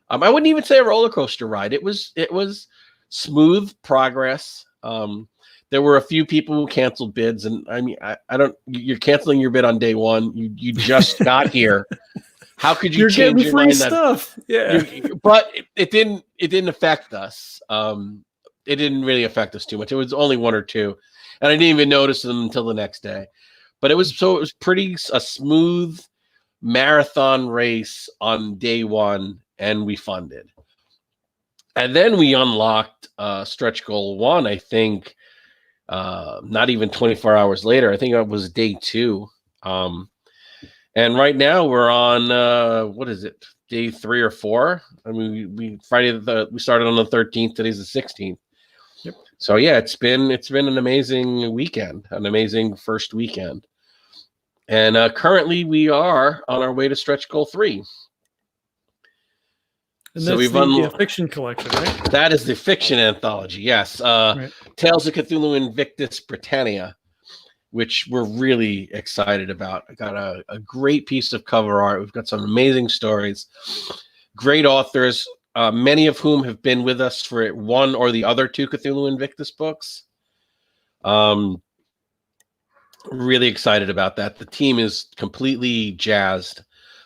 Speaker 2: I wouldn't even say a roller coaster ride. It was smooth progress. There were a few people who canceled bids, and I mean, I don't. You're canceling your bid on day one. You just got here. How could you change your mind?
Speaker 1: Stuff.
Speaker 2: But it didn't affect us. It didn't really affect us too much. It was only 1 or 2, and I didn't even notice them until the next day. But it was pretty a smooth marathon race on day one, and we funded. And then we unlocked stretch goal 1, I think, not even 24 hours later. I think it was day 2. And right now we're on, what is it, day 3 or 4? I mean, we started on the 13th. Today's the 16th.
Speaker 1: Yep.
Speaker 2: So yeah, it's been an amazing weekend, an amazing first weekend. And currently we are on our way to stretch goal 3.
Speaker 1: And so that's the fiction collection, right?
Speaker 2: That is the fiction anthology, yes. Tales of Cthulhu Invictus, Britannia, which we're really excited about. I got a great piece of cover art. We've got some amazing stories, great authors, many of whom have been with us for 1 or the other 2 Cthulhu Invictus books. Really excited about that. The team is completely jazzed.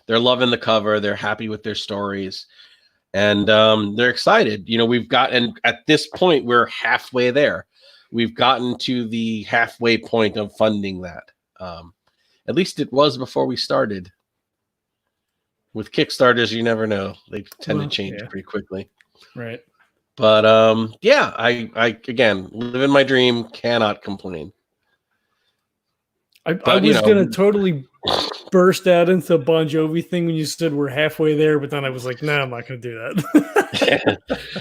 Speaker 2: They're loving the cover. They're happy with their stories. And they're excited. And at this point, we're halfway there. We've gotten to the halfway point of funding that. At least it was before we started. With Kickstarters, you never know. They tend to change pretty quickly.
Speaker 1: Right.
Speaker 2: But I again, living my dream, cannot complain.
Speaker 1: I was going to totally burst out into a Bon Jovi thing when you said we're halfway there, but then I was like, no, I'm not going to do that.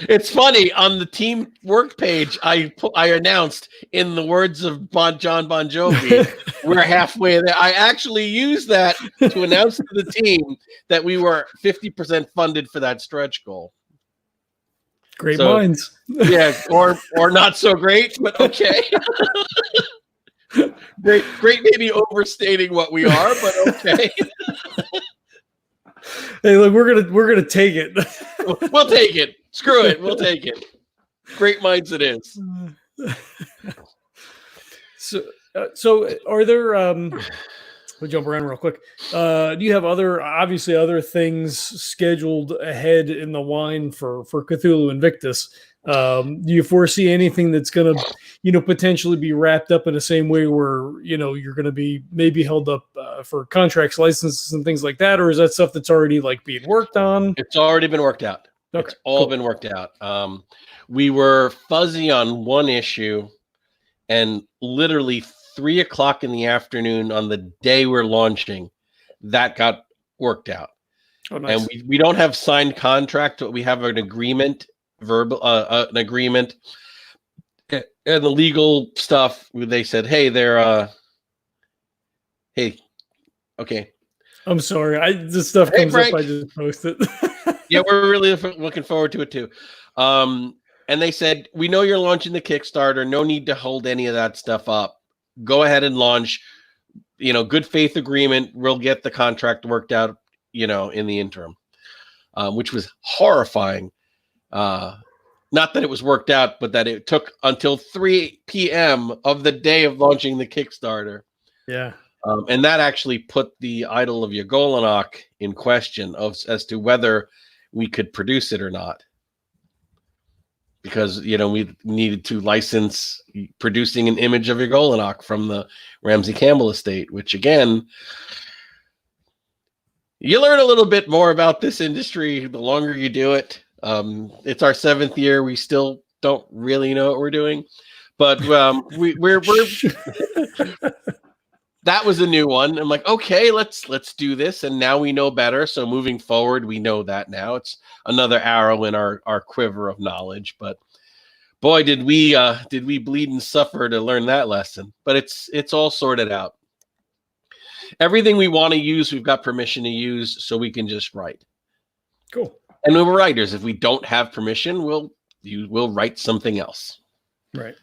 Speaker 2: It's funny. On the team work page, I announced, in the words of John Bon Jovi, we're halfway there. I actually used that to announce to the team that we were 50% funded for that stretch goal.
Speaker 1: Great minds.
Speaker 2: Yeah, or not so great, but okay. Great, maybe overstating what we are, but okay.
Speaker 1: Hey, look, we're gonna take it.
Speaker 2: We'll take it. Screw it. We'll take it. Great minds it is.
Speaker 1: So are there? We'll jump around real quick. Do you have other things scheduled ahead in the wine for Cthulhu Invictus? Do you foresee anything that's going to, potentially be wrapped up in the same way where, you're going to be maybe held up for contracts, licenses, and things like that? Or is that stuff that's already being worked on?
Speaker 2: It's already been worked out. Okay, it's all been worked out. We were fuzzy on one issue, and literally 3:00 in the afternoon on the day we're launching, that got worked out.
Speaker 1: Oh, nice.
Speaker 2: And we don't have signed contract, but we have an agreement, an agreement, and the legal stuff. They said, hey, hey, okay.
Speaker 1: I'm sorry. This stuff comes up. I just post it.
Speaker 2: Yeah, we're really looking forward to it too. And they said, we know you're launching the Kickstarter. No need to hold any of that stuff up. Go ahead and launch. Good faith agreement. We'll get the contract worked out, in the interim, which was horrifying. Not that it was worked out, but that it took until 3 p.m. of the day of launching the Kickstarter.
Speaker 1: Yeah.
Speaker 2: And that actually put the Idol of Yagolanak in question as to whether we could produce it or not. Because, we needed to license producing an image of Yagolanak from the Ramsey Campbell estate, which, again, you learn a little bit more about this industry the longer you do it. It's our 7th year. We still don't really know what we're doing. But we're that was a new one. I'm like, okay, let's do this. And now we know better. So moving forward, we know that now. It's another arrow in our quiver of knowledge. But boy, did we bleed and suffer to learn that lesson. But it's all sorted out. Everything we want to use, we've got permission to use, so we can just write.
Speaker 1: Cool. And
Speaker 2: we're writers. If we don't have permission, we'll write something else.
Speaker 1: Right.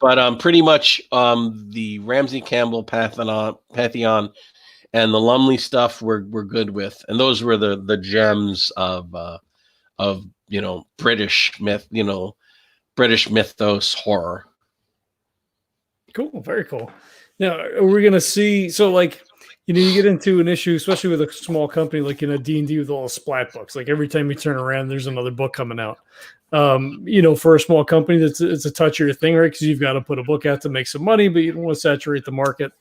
Speaker 2: But pretty much the Ramsey Campbell Pantheon and the Lumley stuff we're good with, and those were the gems of British myth, British mythos horror.
Speaker 1: Cool, very cool. Now we're gonna see. So you get into an issue, especially with a small company like D&D with all the splat books. Like every time you turn around, there's another book coming out. For a small company, it's a touchier thing, right? Because you've got to put a book out to make some money, but you don't want to saturate the market.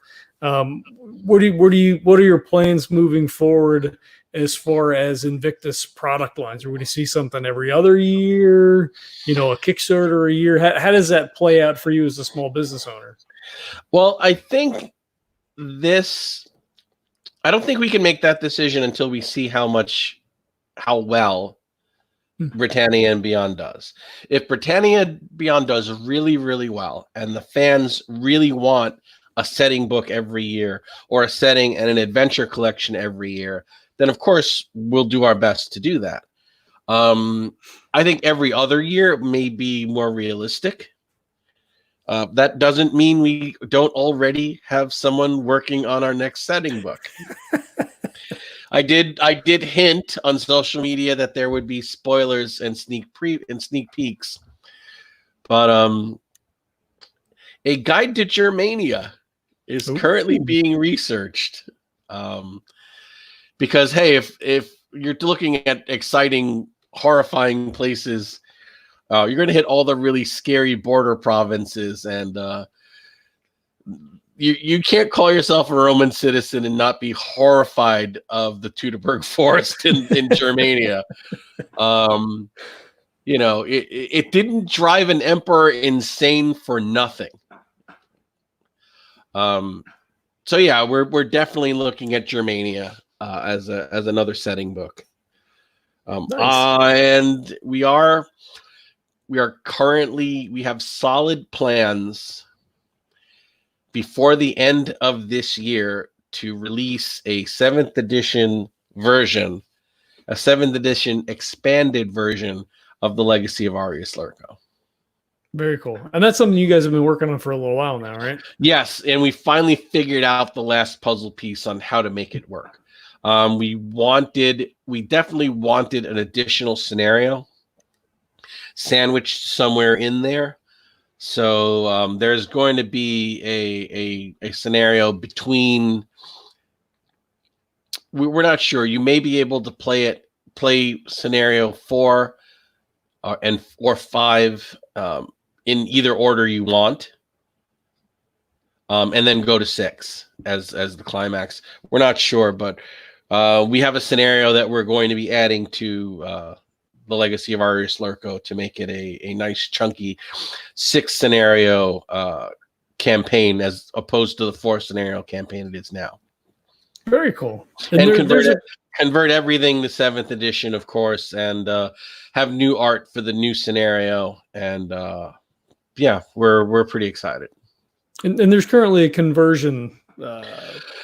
Speaker 1: What are your plans moving forward as far as Invictus product lines? Are we to see something every other year? A Kickstarter a year? How does that play out for you as a small business owner?
Speaker 2: Well, I think I don't think we can make that decision until we see how well Britannia and Beyond does. If Britannia and Beyond does really, really well, and the fans really want a setting book every year, or a setting and an adventure collection every year, then of course we'll do our best to do that. I think every other year may be more realistic. That doesn't mean we don't already have someone working on our next setting book. I did hint on social media that there would be spoilers and sneak peeks, but a guide to Germania is currently being researched. Because hey, if you're looking at exciting, horrifying places, you're going to hit all the really scary border provinces, and you can't call yourself a Roman citizen and not be horrified of the Teutoburg Forest in Germania. It didn't drive an emperor insane for nothing. So yeah, we're definitely looking at Germania as another setting book. Nice. And we have solid plans before the end of this year to release a 7th edition version, a 7th edition expanded version of the Legacy of Arius Lurko.
Speaker 1: Very cool. And that's something you guys have been working on for a little while now, right?
Speaker 2: Yes, and we finally figured out the last puzzle piece on how to make it work. We definitely wanted an additional scenario sandwiched somewhere in there. So there's going to be a scenario between. We're not sure. You may be able to play scenario 4 or 5 in either order you want, and then go to 6 as the climax. We're not sure, but we have a scenario that we're going to be adding to the Legacy of Arius Lurko to make it a nice chunky 6 scenario campaign as opposed to the 4 scenario campaign it is now.
Speaker 1: Very cool.
Speaker 2: And convert everything to 7th edition, of course, and have new art for the new scenario. And yeah, we're pretty excited.
Speaker 1: And there's currently a conversion.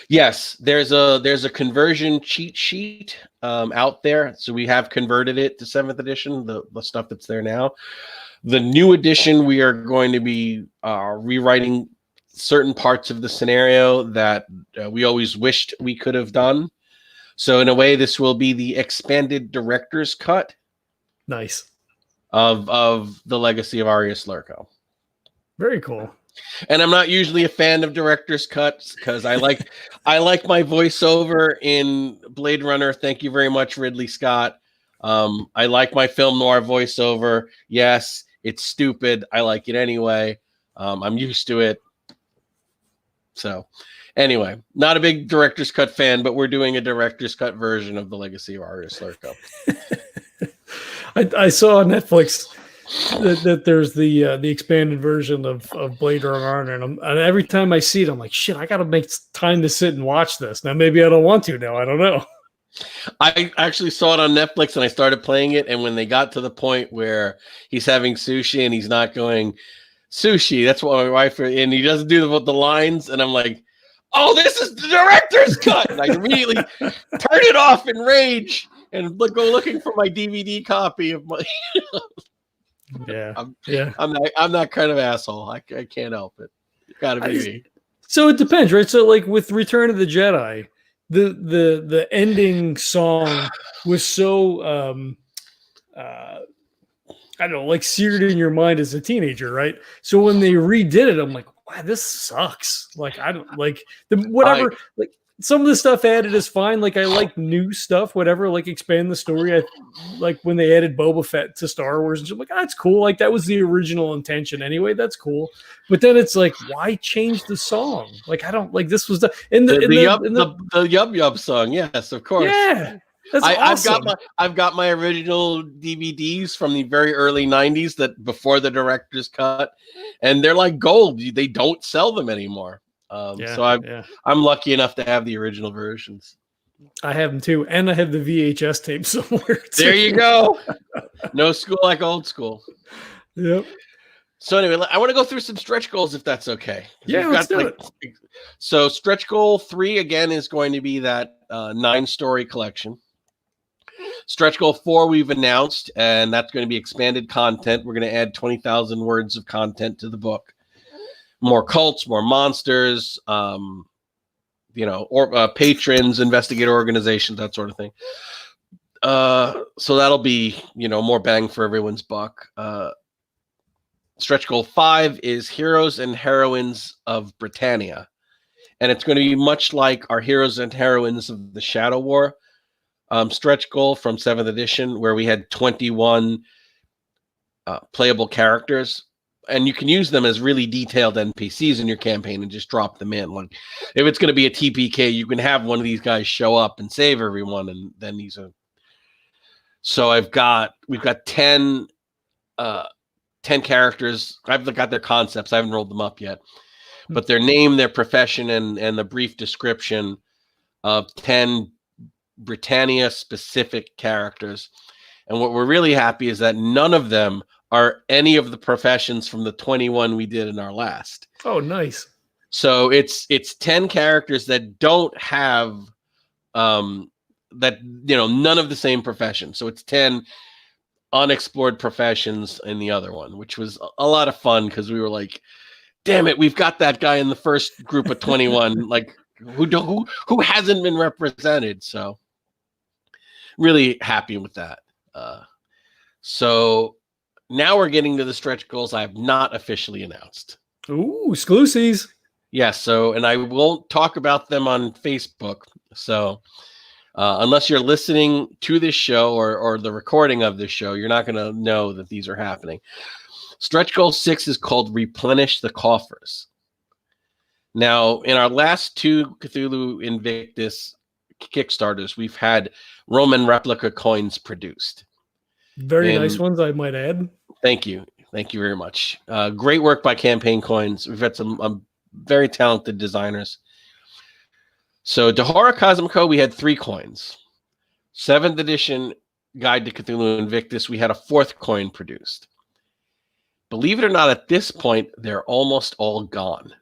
Speaker 2: Yes, there's a conversion cheat sheet out there. So we have converted it to 7th edition, the stuff that's there now. The new edition, we are going to be rewriting certain parts of the scenario that we always wished we could have done. So in a way, this will be the expanded director's cut.
Speaker 1: Nice.
Speaker 2: Of the Legacy of Arius Lurko.
Speaker 1: Very cool.
Speaker 2: And I'm not usually a fan of director's cuts because I like my voiceover in Blade Runner. Thank you very much, Ridley Scott. I like my film noir voiceover. Yes, it's stupid. I like it anyway. I'm used to it. So anyway, not a big director's cut fan, but we're doing a director's cut version of the Legacy of Arius Lurko.
Speaker 1: I saw on Netflix that there's the expanded version of Blade Runner, and every time I see it, I'm like, shit, I got to make time to sit and watch this. Now, maybe I don't want to now. I don't know.
Speaker 2: I actually saw it on Netflix and I started playing it. And when they got to the point where he's having sushi and he's not going sushi, that's what my wife, and he doesn't do the lines. And I'm like, oh, this is the director's cut. And I immediately turn it off in rage and go looking for my DVD copy of my.
Speaker 1: Yeah,
Speaker 2: I'm that kind of asshole. I can't help it. Gotta be me.
Speaker 1: So it depends, right? So like with Return of the Jedi, the ending song was so I don't know, like seared in your mind as a teenager, right? So when they redid it, I'm like, wow, this sucks. Like I don't like whatever. Like some of the stuff added is fine. Like I like new stuff, whatever. Like expand the story. I like when they added Boba Fett to Star Wars and shit. I'm like, that's cool. Like that was the original intention anyway. That's cool. But then it's like, why change the song? Like I don't like this was the
Speaker 2: Yub Yub song. Yes, of course.
Speaker 1: Yeah. That's awesome.
Speaker 2: I've got my original DVDs from the very early 90s that before the director's cut, and they're like gold. They don't sell them anymore. So I'm lucky enough to have the original versions.
Speaker 1: I have them too, and I have the VHS tape somewhere too.
Speaker 2: There you go. No school like old school.
Speaker 1: Yep.
Speaker 2: So anyway, I want to go through some stretch goals if that's okay.
Speaker 1: Yeah, let's do it.
Speaker 2: So stretch goal 3 again is going to be that 9-story collection. Stretch goal 4 we've announced, and that's going to be expanded content. We're going to add 20,000 words of content to the book. More cults, more monsters, or patrons, investigator organizations, that sort of thing. So that'll be, more bang for everyone's buck. Stretch goal 5 is Heroes and Heroines of Britannia. And it's going to be much like our Heroes and Heroines of the Shadow War stretch goal from 7th edition, where we had 21 playable characters. And you can use them as really detailed NPCs in your campaign and just drop them in. Like if it's going to be a TPK, you can have one of these guys show up and save everyone. And then so we've got 10 characters. I've got their concepts. I haven't rolled them up yet, but their name, their profession, and the brief description of 10 Britannia specific characters. And what we're really happy is that none of them are any of the professions from the 21 we did in our last.
Speaker 1: Oh, nice.
Speaker 2: So it's 10 characters that don't have none of the same profession. So it's 10 unexplored professions in the other one, which was a lot of fun because we were like, damn it, we've got that guy in the first group of 21 like who hasn't been represented. So really happy with that. So now we're getting to the stretch goals I have not officially announced.
Speaker 1: Ooh, exclusives.
Speaker 2: Yes, and I won't talk about them on Facebook. So unless you're listening to this show or the recording of this show, you're not going to know that these are happening. Stretch goal 6 is called Replenish the Coffers. Now, in our last 2 Cthulhu Invictus Kickstarters, we've had Roman replica coins produced.
Speaker 1: Very nice ones, I might add.
Speaker 2: Thank you. Thank you very much. Great work by Campaign Coins. We've had some very talented designers. So Dahora Cosmico, we had 3 coins. 7th edition Guide to Cthulhu Invictus, we had a 4th coin produced. Believe it or not, at this point, they're almost all gone.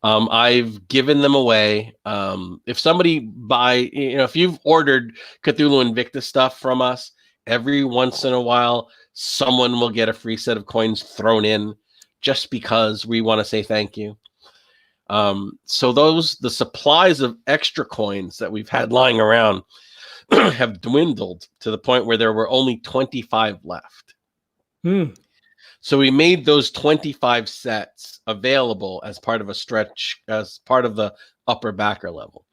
Speaker 2: I've given them away. If somebody if you've ordered Cthulhu Invictus stuff from us, every once in a while, someone will get a free set of coins thrown in just because we want to say thank you. So the supplies of extra coins that we've had lying around have dwindled to the point where there were only 25 left. So we made those 25 sets available as part of a stretch, as part of the upper backer level.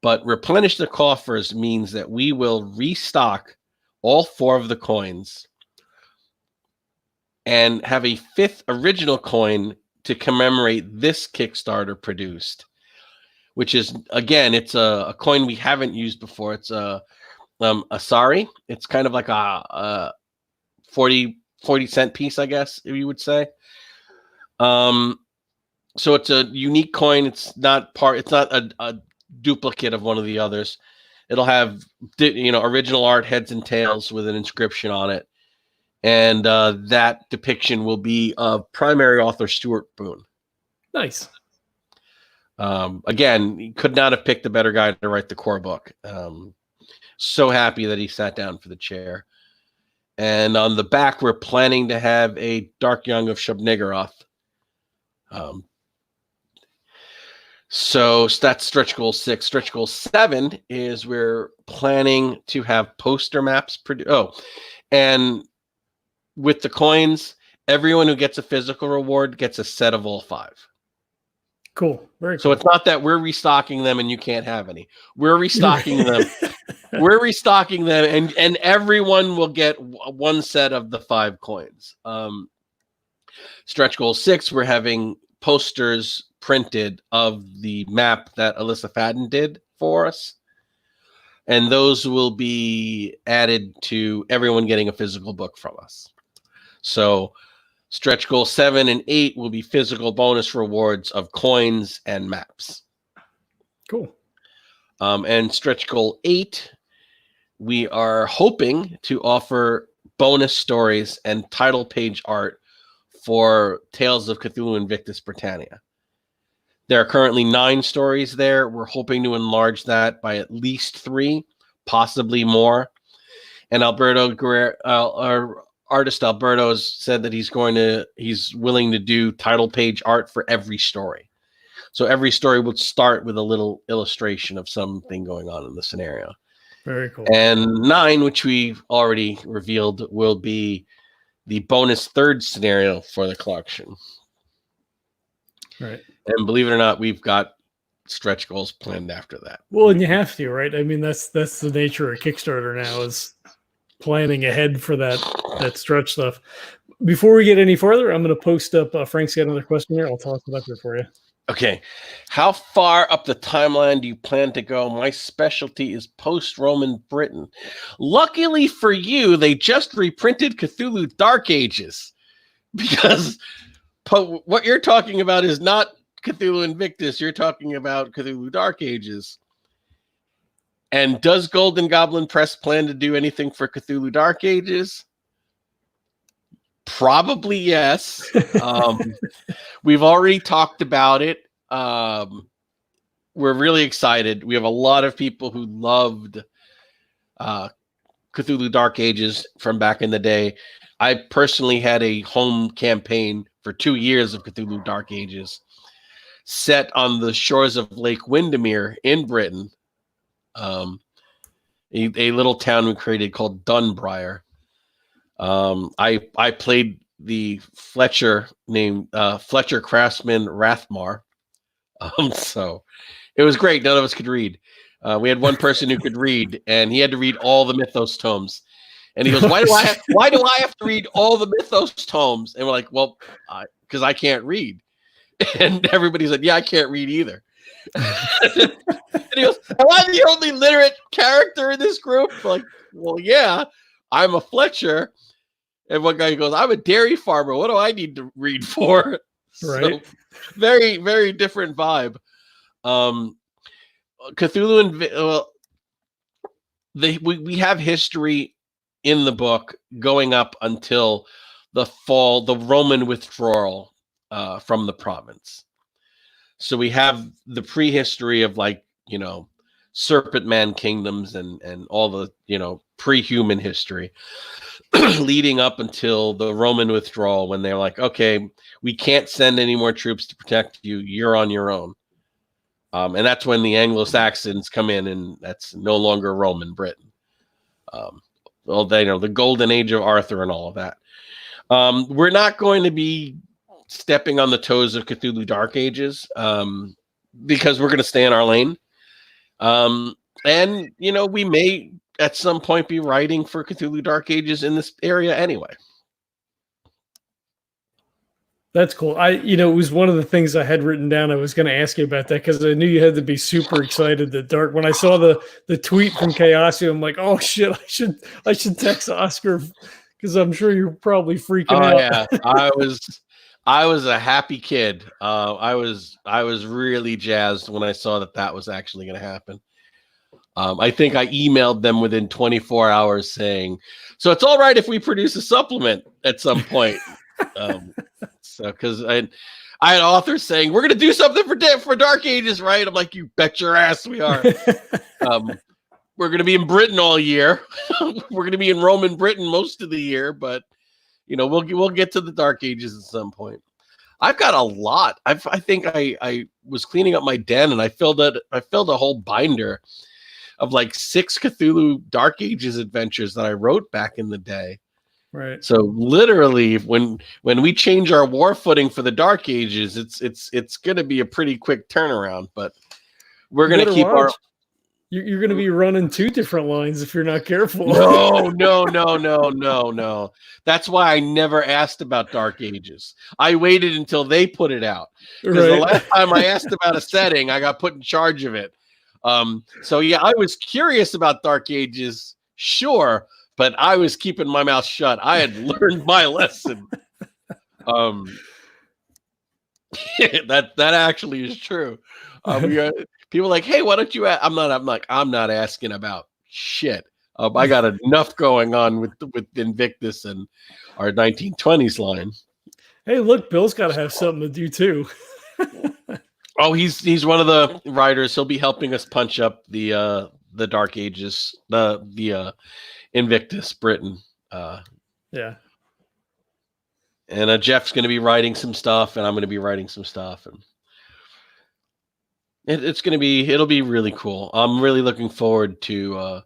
Speaker 2: But replenish the coffers means that we will restock all 4 of the coins and have a 5th original coin to commemorate this Kickstarter produced, which is, again, it's a coin we haven't used before. It's a Asari. It's kind of like a 40-cent piece, I guess, if you would say. So it's a unique coin. It's not a duplicate of one of the others. It'll have, original art, heads and tails with an inscription on it. And that depiction will be of primary author Stuart Boone.
Speaker 1: Nice.
Speaker 2: Again, he could not have picked a better guy to write the core book. So happy that he sat down for the chair. And on the back, we're planning to have a Dark Young of Shub-Niggurath. So that's stretch goal 6. Stretch goal 7 is we're planning to have poster maps produced. And with the coins, everyone who gets a physical reward gets a set of all 5.
Speaker 1: Cool. Very cool.
Speaker 2: So it's not that we're restocking them and you can't have any. We're restocking them. We're restocking them, and everyone will get one set of the 5 coins. Stretch goal 6, we're having posters printed of the map that Alyssa Fadden did for us. And those will be added to everyone getting a physical book from us. So stretch goal 7 and 8 will be physical bonus rewards of coins and maps.
Speaker 1: Cool.
Speaker 2: And stretch goal 8, we are hoping to offer bonus stories and title page art for Tales of Cthulhu Invictus Britannia. There are currently 9 stories there. We're hoping to enlarge that by at least 3, possibly more. And our artist Alberto has said that he's willing to do title page art for every story. So every story would start with a little illustration of something going on in the scenario.
Speaker 1: Very cool.
Speaker 2: And 9, which we've already revealed, will be the bonus 3rd scenario for the collection.
Speaker 1: Right.
Speaker 2: And believe it or not, we've got stretch goals planned after that.
Speaker 1: Well, and you have to, right? I mean, that's the nature of Kickstarter now, is planning ahead for that stretch stuff. Before we get any further, I'm going to post up. Frank's got another question here. I'll toss it up here for you.
Speaker 2: Okay. How far up the timeline do you plan to go? My specialty is post-Roman Britain. Luckily for you, they just reprinted Cthulhu Dark Ages, because what you're talking about is not Cthulhu Invictus. You're talking about Cthulhu Dark Ages. And does Golden Goblin Press plan to do anything for Cthulhu Dark Ages? Probably yes. We've already talked about it. We're really excited. We have a lot of people who loved Cthulhu Dark Ages from back in the day. I personally had a home campaign for 2 years of Cthulhu Dark Ages set on the shores of Lake Windermere in Britain. A little town we created called Dunbriar. I played the Fletcher named Fletcher Craftsman Rathmar. So it was great. None of us could read. We had one person who could read, and he had to read all the Mythos tomes. And he goes, "Why do I have to read all the Mythos tomes?" And we're like, "Well, because I can't read." And everybody said, "Yeah, I can't read either." And he goes, "Am I the only literate character in this group?" We're like, "Well, yeah, I'm a Fletcher." And one guy goes, "I'm a dairy farmer. What do I need to read for?"
Speaker 1: Right.
Speaker 2: very, very different vibe. Cthulhu and we have history in the book going up until the Roman withdrawal from the province. So we have the prehistory of serpent man kingdoms and all the pre-human history leading up until the Roman withdrawal, when they're like, okay, we can't send any more troops to protect you. You're on your own. And that's when the Anglo-Saxons come in, and that's no longer Roman Britain. The golden age of Arthur and all of that. We're not going to be stepping on the toes of Cthulhu Dark Ages because we're going to stay in our lane. And we may at some point be writing for Cthulhu Dark Ages in this area anyway.
Speaker 1: That's cool. It was one of the things I had written down. I was going to ask you about that because I knew you had to be super excited that Dark. When I saw the tweet from Chaosio, I'm like, oh shit, I should text Oscar because I'm sure you're probably freaking out.
Speaker 2: Yeah, I was a happy kid. I was really jazzed when I saw that was actually going to happen. I think I emailed them within 24 hours saying, so it's all right if we produce a supplement at some point. So because I had authors saying, we're going to do something for Dark Ages, right? I'm like, you bet your ass we are. We're going to be in Britain all year. We're going to be in Roman Britain most of the year, but we'll get to the Dark Ages at some point. I've got a lot. I think I was cleaning up my den and I filled a whole binder of 6 Cthulhu Dark Ages adventures that I wrote back in the day.
Speaker 1: Right.
Speaker 2: So literally, when we change our war footing for the Dark Ages, it's going to be a pretty quick turnaround. But we're going to keep
Speaker 1: You're going to be running 2 different lines if you're not careful.
Speaker 2: No. That's why I never asked about Dark Ages. I waited until they put it out. Because the last time I asked about a setting, I got put in charge of it. So yeah, I was curious about Dark Ages, sure, but I was keeping my mouth shut. I had learned my lesson. That actually is true. People are like, hey, why don't you? I'm not asking about shit. I got enough going on with Invictus and our 1920s line.
Speaker 1: Hey, look, Bill's got to have something to do too.
Speaker 2: Oh, he's one of the writers. He'll be helping us punch up the Dark Ages, the Invictus Britain.
Speaker 1: Yeah.
Speaker 2: And Jeff's going to be writing some stuff, and I'm going to be writing some stuff, and it'll be really cool. I'm really looking forward to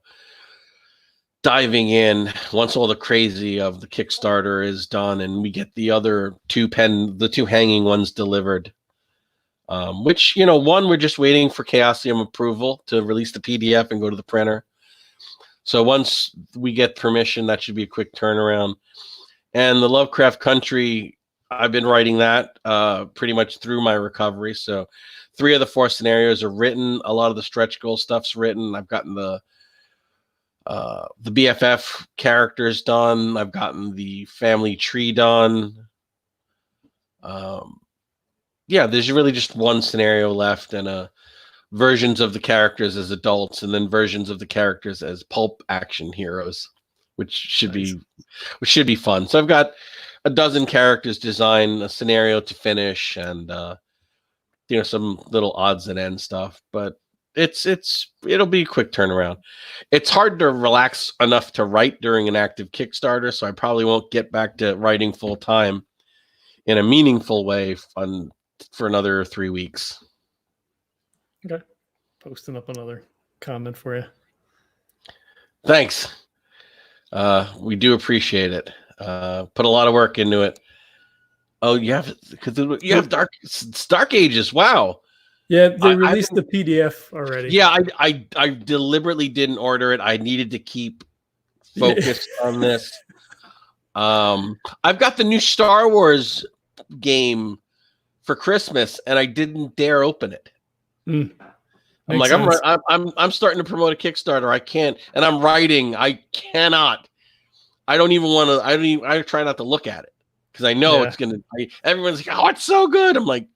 Speaker 2: diving in once all the crazy of the Kickstarter is done, and we get the other two hanging ones delivered. Which, one, we're just waiting for Chaosium approval to release the PDF and go to the printer. So once we get permission, that should be a quick turnaround. And the Lovecraft Country, I've been writing that pretty much through my recovery. So 3 of the 4 scenarios are written. A lot of the stretch goal stuff's written. I've gotten the BFF characters done. I've gotten the family tree done. Yeah, there's really just 1 scenario left, and versions of the characters as adults, and then versions of the characters as pulp action heroes, which should be fun. So I've got a dozen characters designed, a scenario to finish, and some little odds and ends stuff. But it'll be a quick turnaround. It's hard to relax enough to write during an active Kickstarter, so I probably won't get back to writing full time in a meaningful way for another 3 weeks.
Speaker 1: Okay. Posting up another comment for you.
Speaker 2: Thanks. We do appreciate it. Put a lot of work into it. Oh, you have Dark Ages. Wow.
Speaker 1: Yeah, they released the PDF already.
Speaker 2: Yeah, I deliberately didn't order it. I needed to keep focused on this. I've got the new Star Wars game for Christmas, and I didn't dare open it. I'm like, I'm starting to promote a Kickstarter. I can't, and I'm writing. I cannot. I don't even want to. I try not to look at it because I know it's gonna. Everyone's like, "Oh, it's so good." I'm like,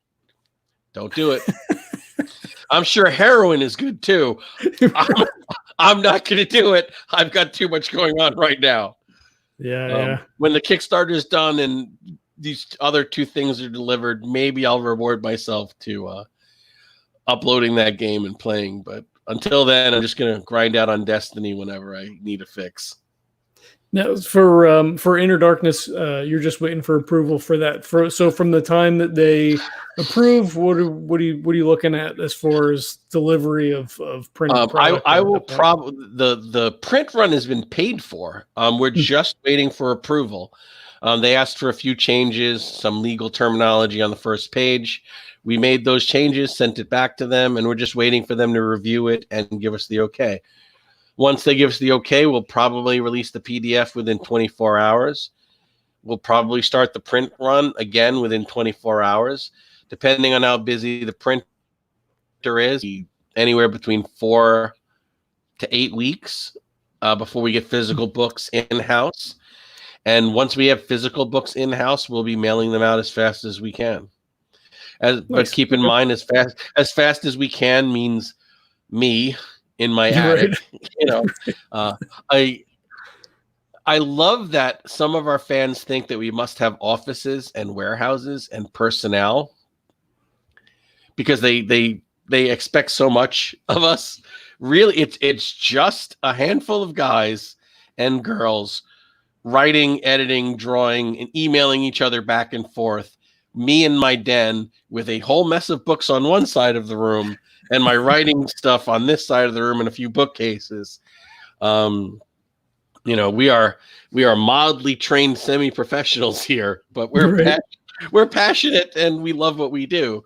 Speaker 2: Don't do it. I'm sure heroin is good too. I'm not going to do it. I've got too much going on right now.
Speaker 1: Yeah.
Speaker 2: When the Kickstarter is done and these other 2 things are delivered, maybe I'll reward myself to uploading that game and playing. But until then, I'm just going to grind out on Destiny whenever I need a fix.
Speaker 1: Now, for Inner Darkness, you're just waiting for approval for that. So from the time that they approve, what are you looking at as far as delivery of printed product?
Speaker 2: I will probably the print run has been paid for. We're just waiting for approval. They asked for a few changes, some legal terminology on the first page. We made those changes, sent it back to them, and we're just waiting for them to review it and give us the okay. Once they give us the okay, we'll probably release the PDF within 24 hours. We'll probably start the print run again within 24 hours, depending on how busy the printer is. Anywhere between 4 to 8 weeks before we get physical books in-house. And once we have physical books in-house, we'll be mailing them out as fast as we can. But keep in mind, as fast as we can means me in my attic. I love that some of our fans think that we must have offices and warehouses and personnel because they expect so much of us. Really, it's just a handful of guys and girls writing, editing, drawing, and emailing each other back and forth. Me in my den with a whole mess of books on one side of the room and my writing stuff on this side of the room and a few bookcases. We are mildly trained semi-professionals here, but we're passionate and we love what we do.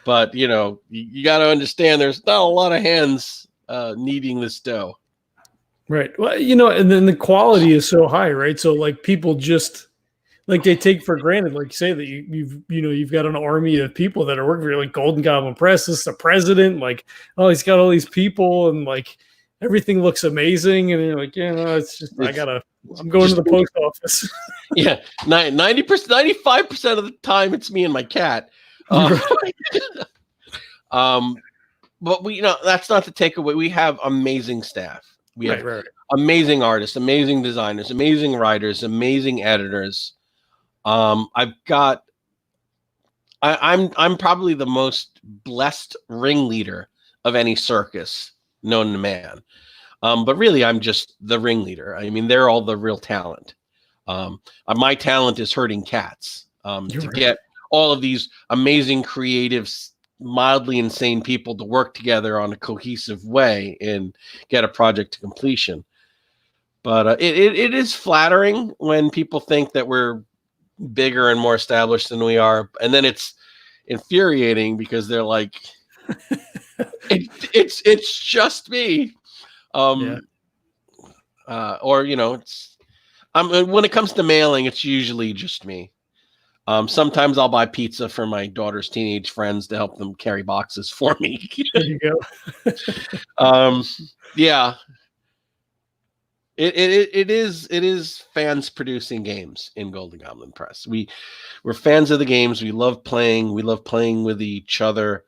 Speaker 2: But you got to understand there's not a lot of hands kneading this dough.
Speaker 1: Right. Well, and then the quality is so high, right? So like people just like they take for granted, like you say that you've got an army of people that are working for you, like Golden Goblin Press. This is the president, like, oh, he's got all these people and like everything looks amazing. And you're like, it's just, I'm going to the post office.
Speaker 2: Yeah. 90%, 95% of the time it's me and my cat. But that's not the takeaway. We have amazing staff. We have amazing artists, amazing designers, amazing writers, amazing editors. I'm probably the most blessed ringleader of any circus known to man. But really, I'm just the ringleader. I mean, they're all the real talent. My talent is herding cats get all of these amazing, creative, mildly insane people to work together on a cohesive way and get a project to completion. But it is flattering when people think that we're bigger and more established than we are, and then it's infuriating because they're like, it's just me. When it comes to mailing, it's usually just me. Sometimes I'll buy pizza for my daughter's teenage friends to help them carry boxes for me.
Speaker 1: There you go.
Speaker 2: Yeah. It is fans producing games in Golden Goblin Press. We're fans of the games. We love playing. We love playing with each other.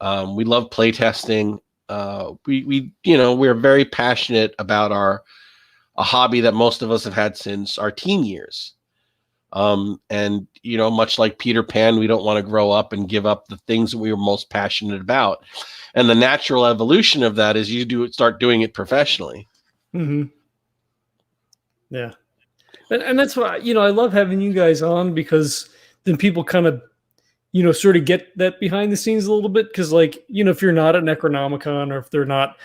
Speaker 2: We love play testing. We're very passionate about a hobby that most of us have had since our teen years. And much like Peter Pan, we don't want to grow up and give up the things that we were most passionate about. And the natural evolution of that is you start doing it professionally.
Speaker 1: Mm-hmm. Yeah. And that's why, I love having you guys on, because then people kind of, sort of get that behind the scenes a little bit. Cause like, if you're not at Necronomicon, or if they're not,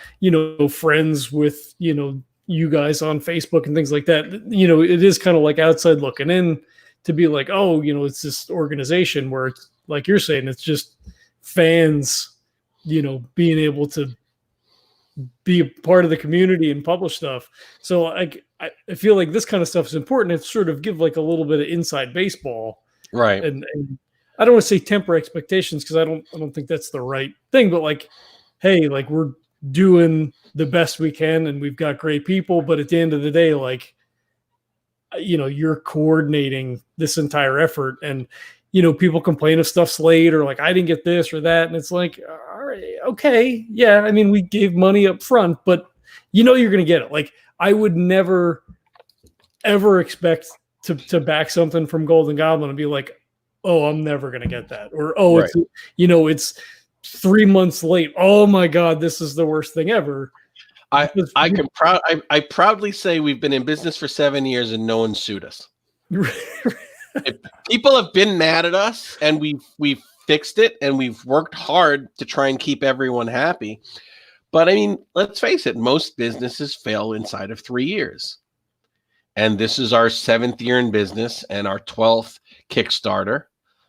Speaker 1: friends with, you guys on Facebook and things like that, it is kind of like outside looking in to be like, oh, it's this organization where it's like you're saying, it's just fans, being able to be a part of the community and publish stuff. So I feel like this kind of stuff is important to sort of give like a little bit of inside baseball.
Speaker 2: Right.
Speaker 1: And I don't want to say temper expectations, because I don't think that's the right thing, but like, hey, like we're doing the best we can and we've got great people, but at the end of the day, like, you're coordinating this entire effort, and people complain if stuff's late or like I didn't get this or that, and it's like, all right, okay, yeah. I mean, we gave money up front, but you're gonna get it. Like I would never ever expect to back something from Golden Goblin and be like, oh, I'm never gonna get that, or oh,
Speaker 2: Right.
Speaker 1: it's 3 months late. Oh my God, this is the worst thing ever.
Speaker 2: I proudly say we've been in business for 7 years and no one sued us. People have been mad at us, and we've fixed it, and we've worked hard to try and keep everyone happy. But I mean, let's face it, most businesses fail inside of 3 years. And this is our 7th year in business and our 12th Kickstarter,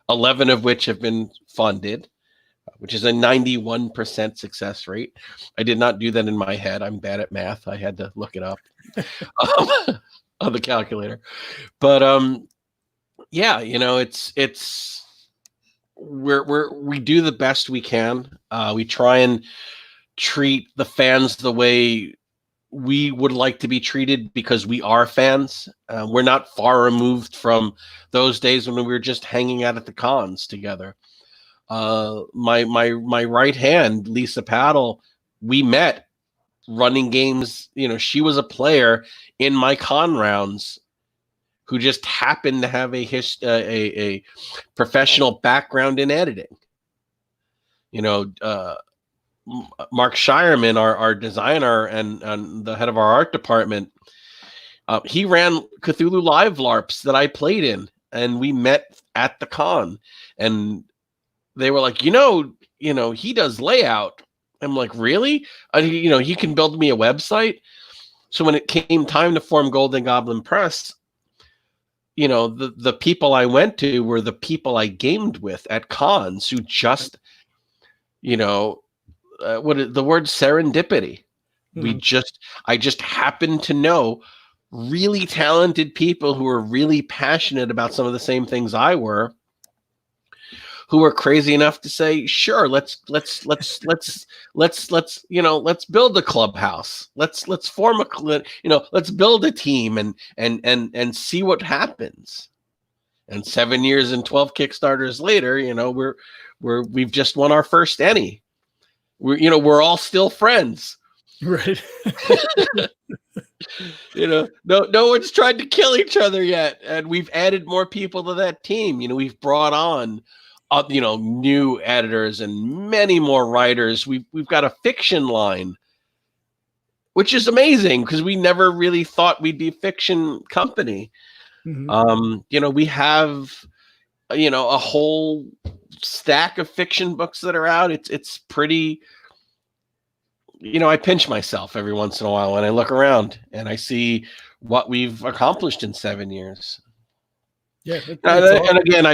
Speaker 2: 11 of which have been funded, which is a 91% success rate. I did not do that in my head. I'm bad at math. I had to look it up on the calculator. But yeah, we do the best we can. We try and treat the fans the way we would like to be treated because we are fans. We're not far removed from those days when we were just hanging out at the cons together. My right hand, Lisa Paddle, we met running games. She was a player in my con rounds who just happened to have a professional background in editing. Mark Shireman, our designer and the head of our art department, he ran Cthulhu Live LARPs that I played in, and we met at the con, and they were like, he does layout. I'm like, really? He can build me a website. So when it came time to form Golden Goblin Press, the people I went to were the people I gamed with at cons who just, the word serendipity. Mm-hmm. I just happened to know really talented people who were really passionate about some of the same things I were, who were crazy enough to say, sure, let's build a clubhouse. Let's form let's build a team and see what happens. And 7 years and 12 Kickstarters later, we've just won our first Emmy. We're all still friends.
Speaker 1: Right.
Speaker 2: No one's tried to kill each other yet. And we've added more people to that team. We've brought on, new editors and many more writers. We've got a fiction line, which is amazing because we never really thought we'd be a fiction company. Mm-hmm. We have, a whole stack of fiction books that are out. It's pretty, I pinch myself every once in a while when I look around and I see what we've accomplished in 7 years.
Speaker 1: Yeah.
Speaker 2: And again, I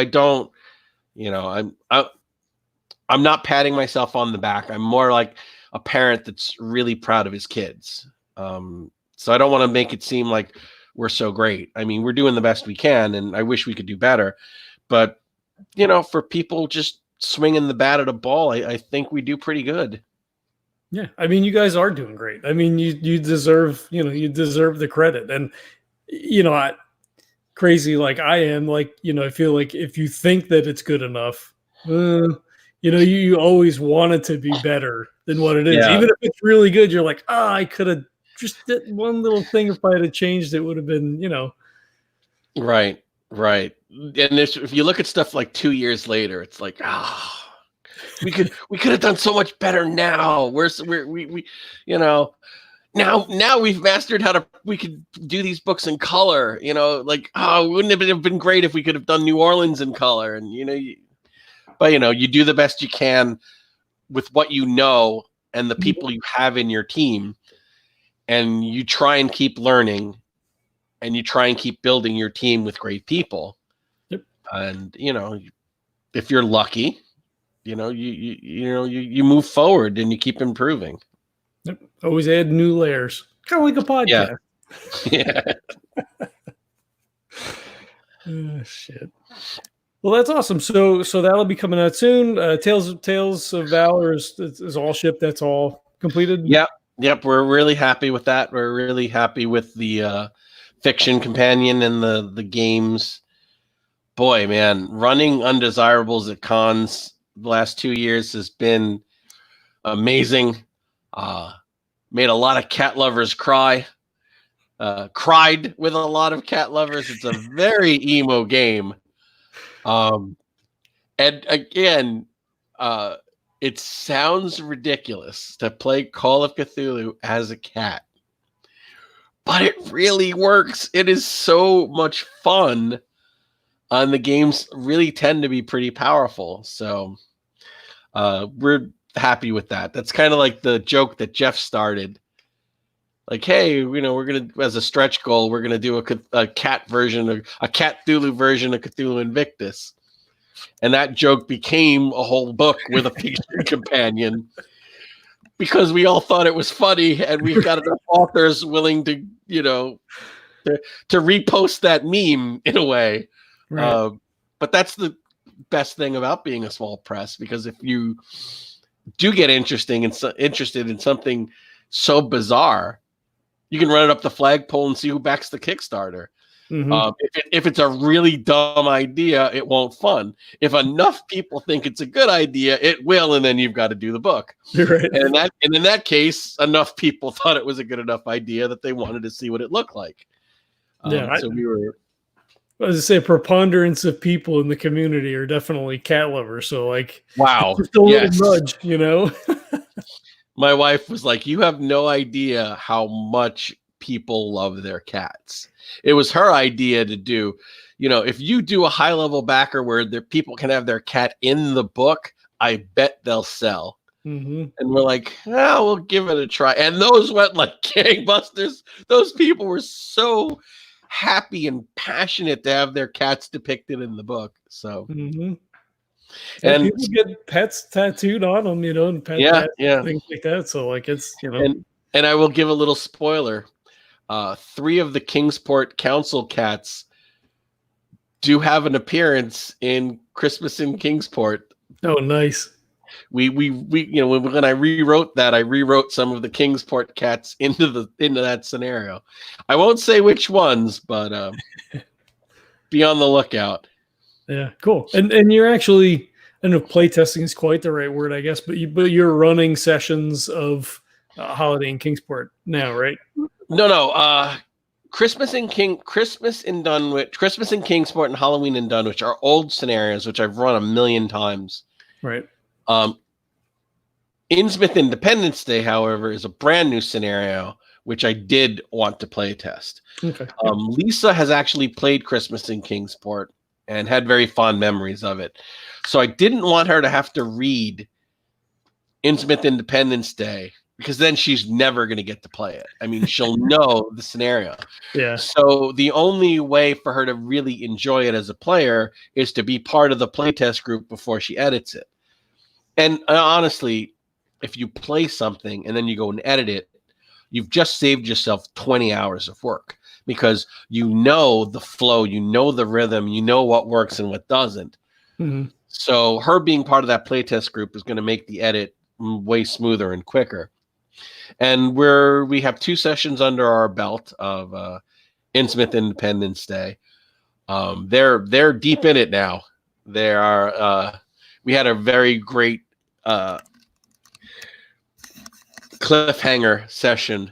Speaker 2: don't, I'm not patting myself on the back. I'm more like a parent that's really proud of his kids. So I don't want to make it seem like we're so great. I mean, we're doing the best we can, and I wish we could do better. But, for people just swinging the bat at a ball, I think we do pretty good.
Speaker 1: Yeah. I mean, you guys are doing great. I mean, you deserve, you deserve the credit. And, crazy like I am, like, I feel like if you think that it's good enough, you always want it to be better than what it is. Yeah. Even if it's really good, you're like, I could have just did one little thing. If I had changed, it would have been,
Speaker 2: Right. And if you look at stuff like 2 years later, it's like, we could have done so much better now. Now we've mastered we could do these books in color, wouldn't it have been great if we could have done New Orleans in color? And, you do the best you can with what and the people you have in your team, and you try and keep learning, and you try and keep building your team with great people.
Speaker 1: Yep.
Speaker 2: And, if you're lucky, you move forward and you keep improving.
Speaker 1: Yep. Always add new layers. Kind of like a podcast.
Speaker 2: Yeah.
Speaker 1: Oh, shit. Well, that's awesome. So that'll be coming out soon. Tales of Valor is all shipped. That's all completed.
Speaker 2: Yep. We're really happy with that. We're really happy with the fiction companion and the games. boy, man, running undesirables at cons the last 2 years has been amazing. Made a lot of cat lovers cry. Cried with a lot of cat lovers. It's a very emo game. And again, it sounds ridiculous to play Call of Cthulhu as a cat, but it really works. It is so much fun, and the games really tend to be pretty powerful. So we're happy with that. That's kind of like the joke that Jeff started. Like, hey, we're going to, as a stretch goal, we're going to do a cat version, a Cat Cthulhu version of Cthulhu Invictus. And that joke became a whole book with a featured companion because we all thought it was funny, and we've got enough authors willing to, to repost that meme in a way. Right. But that's the best thing about being a small press, because if you do get interested in something so bizarre, you can run it up the flagpole and see who backs the Kickstarter. Mm-hmm. If it's a really dumb idea, it won't fun. If enough people think it's a good idea, it will, and then you've got to do the book. Right. And in that case, enough people thought it was a good enough idea that they wanted to see what it looked like. So we were.
Speaker 1: As I say, preponderance of people in the community are definitely cat lovers. So,
Speaker 2: wow,
Speaker 1: just a little nudge,
Speaker 2: My wife was like, "You have no idea how much people love their cats." It was her idea to do, if you do a high level backer where people can have their cat in the book, I bet they'll sell. Mm-hmm. And we're like, we'll give it a try. And those went like gangbusters. Those people were so happy and passionate to have their cats depicted in the book. So,
Speaker 1: mm-hmm. and people get pets tattooed on them, and pets, things like that. So, it's,
Speaker 2: And I will give a little spoiler. 3 of the Kingsport Council cats do have an appearance in Christmas in Kingsport.
Speaker 1: Oh, nice.
Speaker 2: We when I rewrote that, I rewrote some of the Kingsport cats into that scenario. I won't say which ones, but be on the lookout.
Speaker 1: Yeah, cool. And you're actually, I don't know if playtesting is quite the right word, I guess, but you're running sessions of Holiday in Kingsport now, right?
Speaker 2: No. Christmas in Kingsport and Halloween in Dunwich are old scenarios, which I've run a million times.
Speaker 1: Right.
Speaker 2: Innsmouth Independence Day, however, is a brand new scenario, which I did want to play test.
Speaker 1: Okay.
Speaker 2: Lisa has actually played Christmas in Kingsport and had very fond memories of it. So I didn't want her to have to read Innsmouth Independence Day, because then she's never going to get to play it. I mean, she'll know the scenario.
Speaker 1: Yeah.
Speaker 2: So the only way for her to really enjoy it as a player is to be part of the playtest group before she edits it. And honestly, if you play something and then you go and edit it, you've just saved yourself 20 hours of work, because you know the flow, you know the rhythm, you know what works and what doesn't.
Speaker 1: Mm-hmm.
Speaker 2: So her being part of that playtest group is going to make the edit way smoother and quicker. And we have 2 sessions under our belt of Innsmouth Independence Day. They're deep in it now. They are. We had a very great cliffhanger session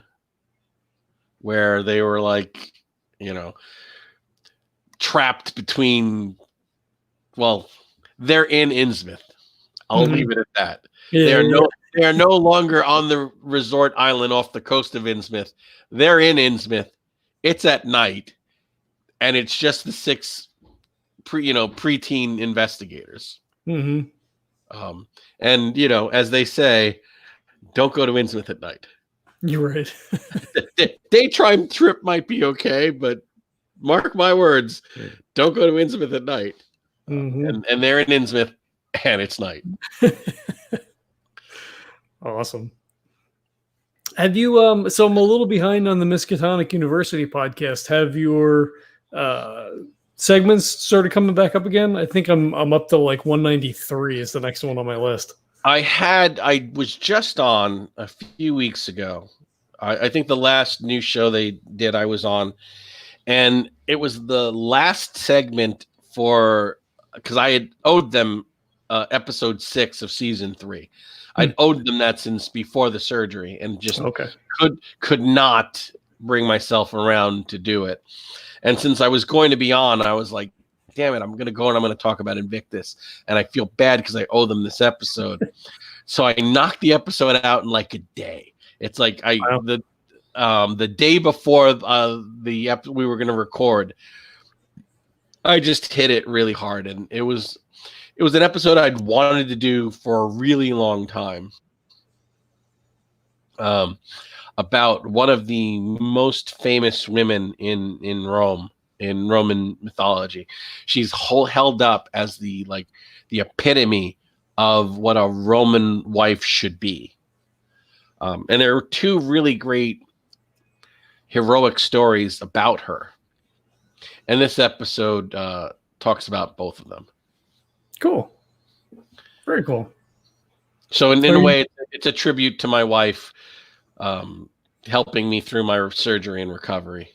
Speaker 2: where they were trapped between. Well, they're in Innsmouth. I'll leave it at that. Yeah, they are no longer on the resort island off the coast of Innsmouth. They're in Innsmouth. It's at night, and it's just the 6 preteen investigators.
Speaker 1: Mm-hmm.
Speaker 2: And as they say, don't go to Innsmouth at night.
Speaker 1: You're right.
Speaker 2: Daytime trip might be okay, but mark my words, don't go to Innsmouth at night.
Speaker 1: Mm-hmm.
Speaker 2: And they're in Innsmouth, and it's night.
Speaker 1: Awesome. Have you so I'm a little behind on the Miskatonic University podcast. Have your segments started coming back up again? I think I'm up to 193 is the next one on my list.
Speaker 2: I was just on a few weeks ago. I think the last new show they did I was on, and it was the last segment because I had owed them episode 6 of season 3. I'd owed them that since before the surgery, and just could not bring myself around to do it. And since I was going to be on, I was like, damn it, I'm going to go and I'm going to talk about Invictus. And I feel bad because I owe them this episode. So I knocked the episode out in like a day. It's like the day before we were going to record, I just hit it really hard. And it was an episode I'd wanted to do for a really long time. About one of the most famous women in Rome, in Roman mythology. She's held up as the epitome of what a Roman wife should be. And there are 2 really great heroic stories about her. And this episode talks about both of them.
Speaker 1: Cool. Very cool.
Speaker 2: So in a way, it's a tribute to my wife, helping me through my surgery and recovery,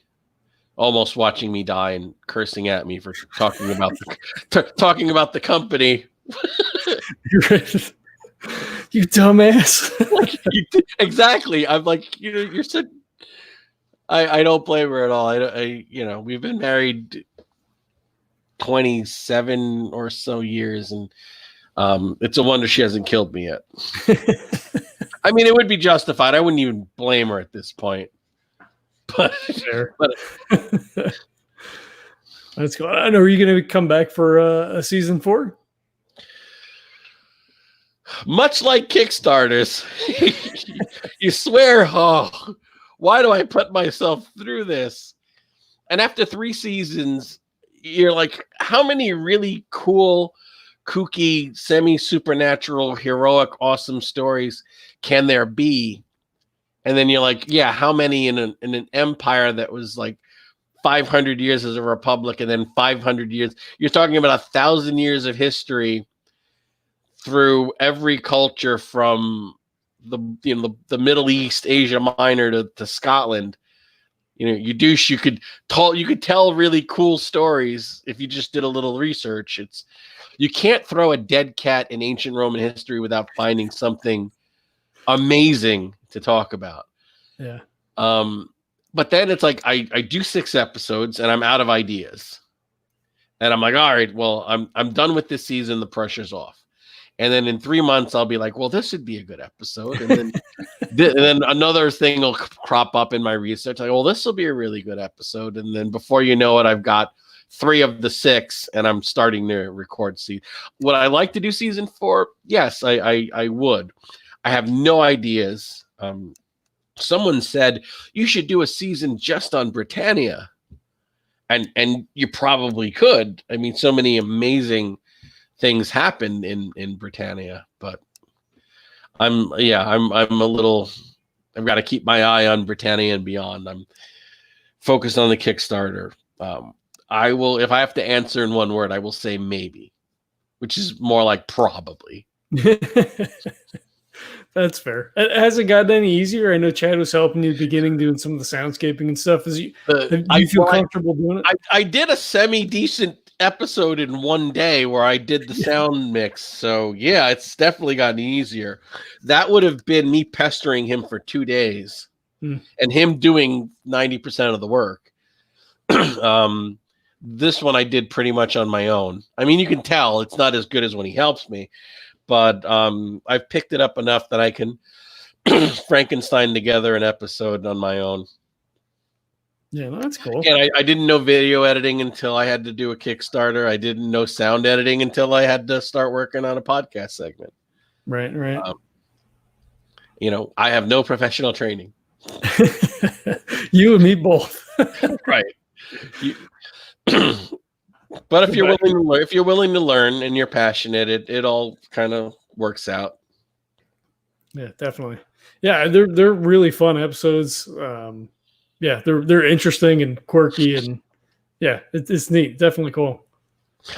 Speaker 2: almost watching me die and cursing at me for talking about the company.
Speaker 1: You dumbass.
Speaker 2: Exactly. I'm like, you're so. I don't blame her at all. We've been married 27 or so years, and it's a wonder she hasn't killed me yet. I mean, it would be justified. I wouldn't even blame her at this point. But
Speaker 1: that's cool. I know. Are you going to come back for a season 4?
Speaker 2: Much like Kickstarters, you swear, why do I put myself through this? And after 3 seasons, you're like, how many really cool, kooky, semi-supernatural, heroic, awesome stories can there be? And then you're like, yeah, how many in an empire that was like 500 years as a republic, and then 500 years? You're talking about 1,000 years of history through every culture from the Middle East, Asia Minor to Scotland. You could tell really cool stories if you just did a little research. You can't throw a dead cat in ancient Roman history without finding something amazing to talk about.
Speaker 1: Yeah.
Speaker 2: But then it's like I do 6 episodes and I'm out of ideas. And I'm like, all right, well, I'm done with this season. The pressure's off. And then in 3 months, I'll be like, well, this would be a good episode. And then, and then another thing will crop up in my research. Like, well, this will be a really good episode. And then before you know it, I've got 3 of the 6 and I'm starting to record. Would I like to do season 4? Yes, I would. I have no ideas. Someone said you should do a season just on Britannia. And you probably could. I mean, so many amazing things happened in Britannia, but I'm a little. I've got to keep my eye on Britannia and Beyond. I'm focused on the Kickstarter. I will, if I have to answer in one word, I will say maybe, which is more like probably.
Speaker 1: That's fair. Has it gotten any easier? I know Chad was helping you at the beginning, doing some of the soundscaping and stuff. Do you feel comfortable doing it?
Speaker 2: I did a semi-decent episode in one day where I did the sound mix. So yeah, it's definitely gotten easier. That would have been me pestering him for 2 days and him doing 90% of the work. This one I did pretty much on my own. I mean, you can tell it's not as good as when he helps me, but I've picked it up enough that I can Frankenstein together an episode on my own.
Speaker 1: Yeah, that's cool.
Speaker 2: And I didn't know video editing until I had to do a Kickstarter. I didn't know sound editing until I had to start working on a podcast segment.
Speaker 1: Right.
Speaker 2: I have no professional training.
Speaker 1: You and me both.
Speaker 2: Right. But if you're willing to learn and you're passionate, it all kind of works out.
Speaker 1: Yeah, definitely. Yeah, they're really fun episodes. Yeah, they're interesting and quirky, and yeah, it's neat. Definitely cool.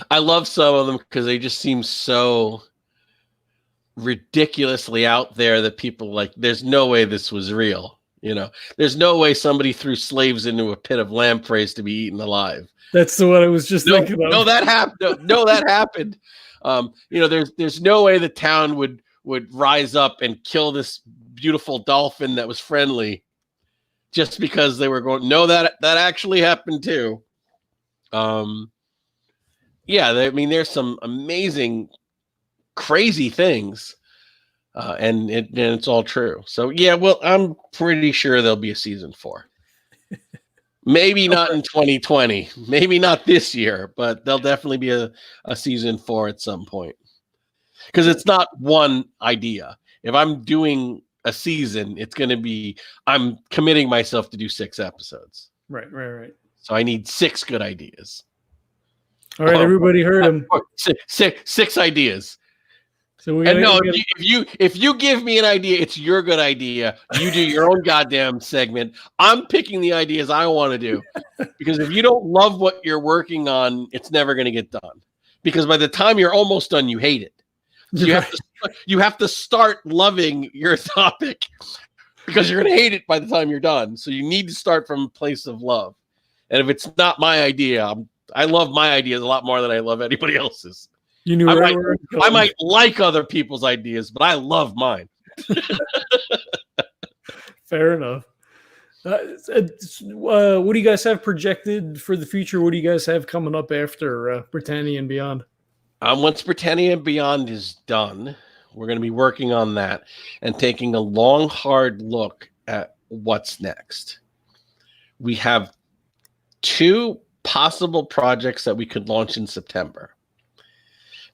Speaker 2: I love some of them because they just seem so ridiculously out there that people like, there's no way this was real. You know, there's no way somebody threw slaves into a pit of lampreys to be eaten alive.
Speaker 1: That's the one I was just thinking of.
Speaker 2: No, that happened. No, that happened. You know, there's no way the town would rise up and kill this beautiful dolphin that was friendly just because they were going. No, that actually happened too. Yeah, I mean, there's some amazing, crazy things, and it's all true. So yeah, well, I'm pretty sure there'll be a season 4. Maybe not in 2020, maybe not this year, but there'll definitely be a season 4 at some point. Because it's not one idea. If I'm doing a season, it's going to be, I'm committing myself to do 6 episodes.
Speaker 1: Right.
Speaker 2: So I need 6 good ideas.
Speaker 1: All right, everybody heard him.
Speaker 2: 6 ideas.
Speaker 1: So
Speaker 2: if you give me an idea, it's your good idea. You do your own goddamn segment. I'm picking the ideas I want to do. Because if you don't love what you're working on, it's never going to get done. Because by the time you're almost done, you hate it. So you have to start loving your topic because you're going to hate it by the time you're done. So you need to start from a place of love. And if it's not my idea, I love my ideas a lot more than I love anybody else's.
Speaker 1: You knew
Speaker 2: I might like other people's ideas, but I love mine.
Speaker 1: Fair enough. What do you guys have projected for the future? What do you guys have coming up after Britannia and Beyond?
Speaker 2: Once Britannia and Beyond is done, we're going to be working on that and taking a long, hard look at what's next. We have 2 possible projects that we could launch in September.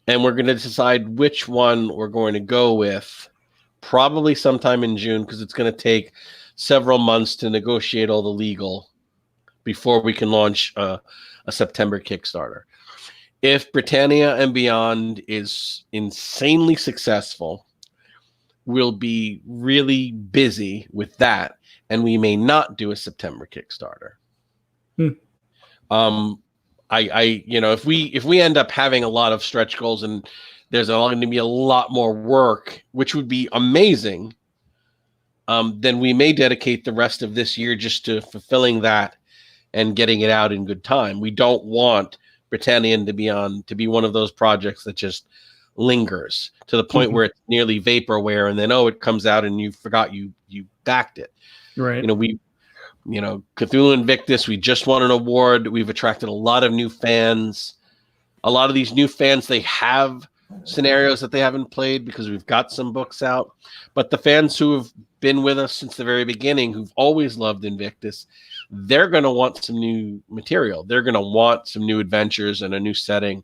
Speaker 2: And we're going to decide which one we're going to go with probably sometime in June, because it's going to take several months to negotiate all the legal before we can launch a September Kickstarter. If Britannia and Beyond is insanely successful, we'll be really busy with that, and we may not do a September Kickstarter. If we end up having a lot of stretch goals and there's going to be a lot more work, which would be amazing, then we may dedicate the rest of this year just to fulfilling that and getting it out in good time. We don't want Britannia and Beyond to be one of those projects that just lingers to the point where it's nearly vaporware, and then it comes out and you forgot you backed it.
Speaker 1: Right.
Speaker 2: Cthulhu Invictus, we just won an award. We've attracted a lot of new fans. A lot of these new fans, they have scenarios that they haven't played because we've got some books out. But the fans who have been with us since the very beginning, who've always loved Invictus, they're going to want some new material. They're going to want some new adventures and a new setting.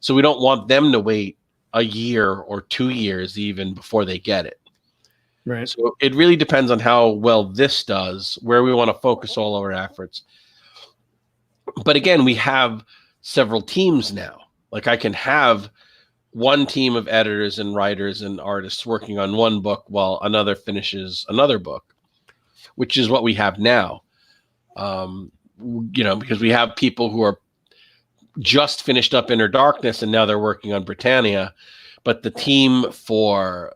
Speaker 2: So we don't want them to wait a year or 2 years even before they get it.
Speaker 1: Right.
Speaker 2: So it really depends on how well this does, where we want to focus all our efforts. But again, we have several teams now. Like I can have one team of editors and writers and artists working on one book while another finishes another book, which is what we have now. Because we have people who are just finished up Inner Darkness and now they're working on Britannia, but the team for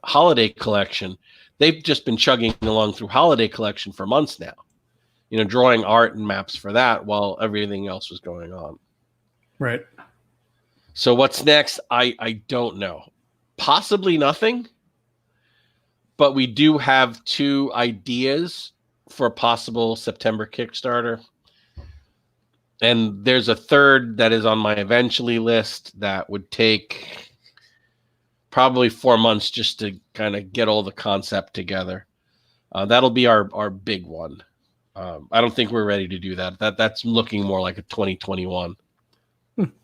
Speaker 2: Holiday Collection, they've just been chugging along through Holiday Collection for months now, drawing art and maps for that while everything else was going on.
Speaker 1: Right.
Speaker 2: So what's next? I don't know. Possibly nothing, but we do have 2 ideas for a possible September Kickstarter. And there's a third that is on my eventually list that would take probably 4 months just to kind of get all the concept together. That'll be our big one. I don't think we're ready to do that. That's looking more like a 2021.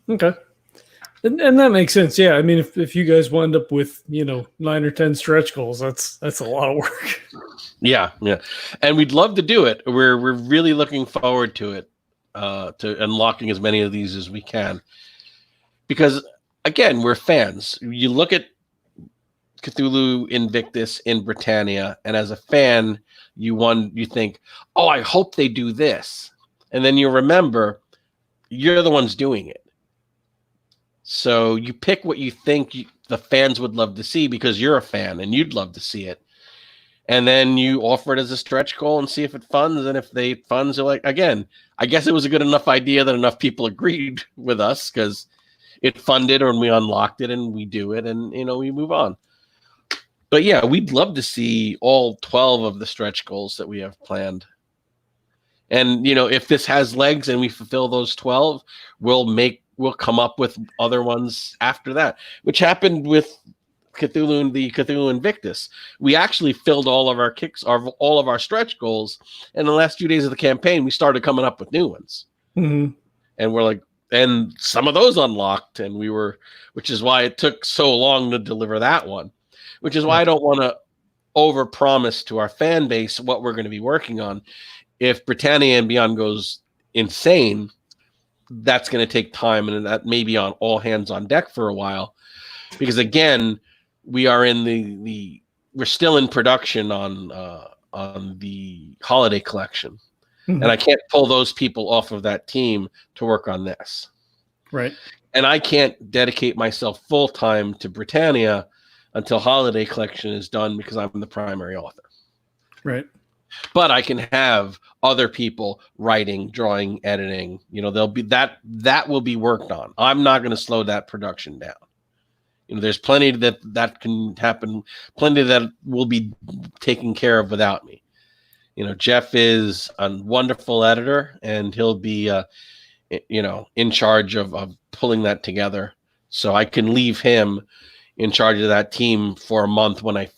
Speaker 1: Okay. And that makes sense. Yeah. I mean, if you guys wind up with, 9 or 10 stretch goals, that's a lot of work.
Speaker 2: Yeah. And we'd love to do it. We're really looking forward to it, to unlocking as many of these as we can. Because again, we're fans. You look at Cthulhu Invictus in Britannia, and as a fan, you think, oh, I hope they do this. And then you remember you're the ones doing it. So you pick what you think the fans would love to see because you're a fan and you'd love to see it. and then you offer it as a stretch goal and see if it funds. And if they funds are like, again, I guess it was a good enough idea that enough people agreed with us because it funded and we unlocked it and we do it and, we move on. But yeah, we'd love to see all 12 of the stretch goals that we have planned. And, if this has legs and we fulfill those 12, we'll come up with other ones after that, which happened with the Cthulhu Invictus. We actually filled all of our stretch goals. And the last few days of the campaign, we started coming up with new ones.
Speaker 1: Mm-hmm.
Speaker 2: And we're like, and some of those unlocked, and which is why it took so long to deliver that one, which is why I don't want to overpromise to our fan base what we're going to be working on. If Britannia and Beyond goes insane, that's going to take time, and that may be on all hands on deck for a while, because again, we are in we're still in production on the holiday collection. Mm-hmm. And I can't pull those people off of that team to work on this.
Speaker 1: Right.
Speaker 2: And I can't dedicate myself full time to Britannia until holiday collection is done because I'm the primary author.
Speaker 1: Right.
Speaker 2: But I can have other people writing, drawing, editing. There'll be that will be worked on. I'm not going to slow that production down. There's plenty that can happen, plenty that will be taken care of without me. Jeff is a wonderful editor, and he'll be, in charge of pulling that together. So I can leave him in charge of that team for a month when I,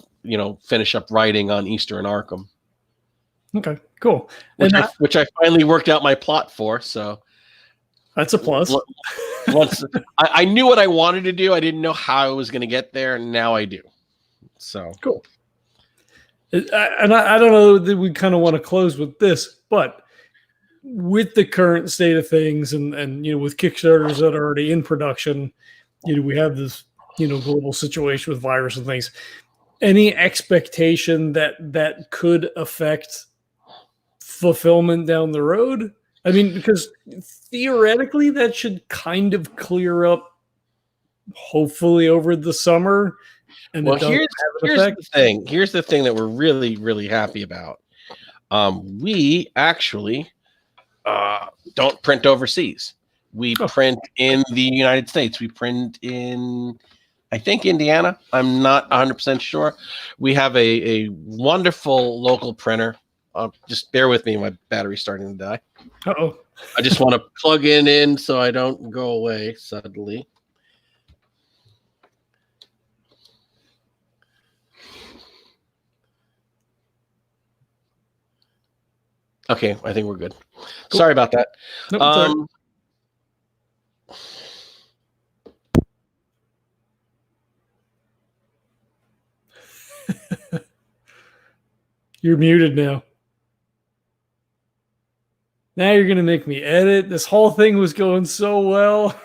Speaker 2: finish up writing on Easter and Arkham.
Speaker 1: Okay, cool.
Speaker 2: Which I finally worked out my plot for. So
Speaker 1: that's a plus.
Speaker 2: Once I knew what I wanted to do, I didn't know how I was going to get there, and now I do. So
Speaker 1: cool. And I don't know that we kind of want to close with this, but with the current state of things and with Kickstarters that are already in production, we have this, global situation with virus and things. Any expectation that could affect fulfillment down the road? I mean, because theoretically that should kind of clear up, hopefully over the summer. And
Speaker 2: well, here's the thing. Here's the thing that we're really, really happy about. We actually don't print overseas. We print in the United States. We print in, I think, Indiana. I'm not 100% sure. We have a wonderful local printer. Just bear with me. My battery's starting to die.
Speaker 1: Uh-oh.
Speaker 2: I just want to plug it in so I don't go away suddenly. Okay, I think we're good. Cool. Sorry about that.
Speaker 1: Nope, you're muted now. Now you're going to make me edit. This whole thing was going so well.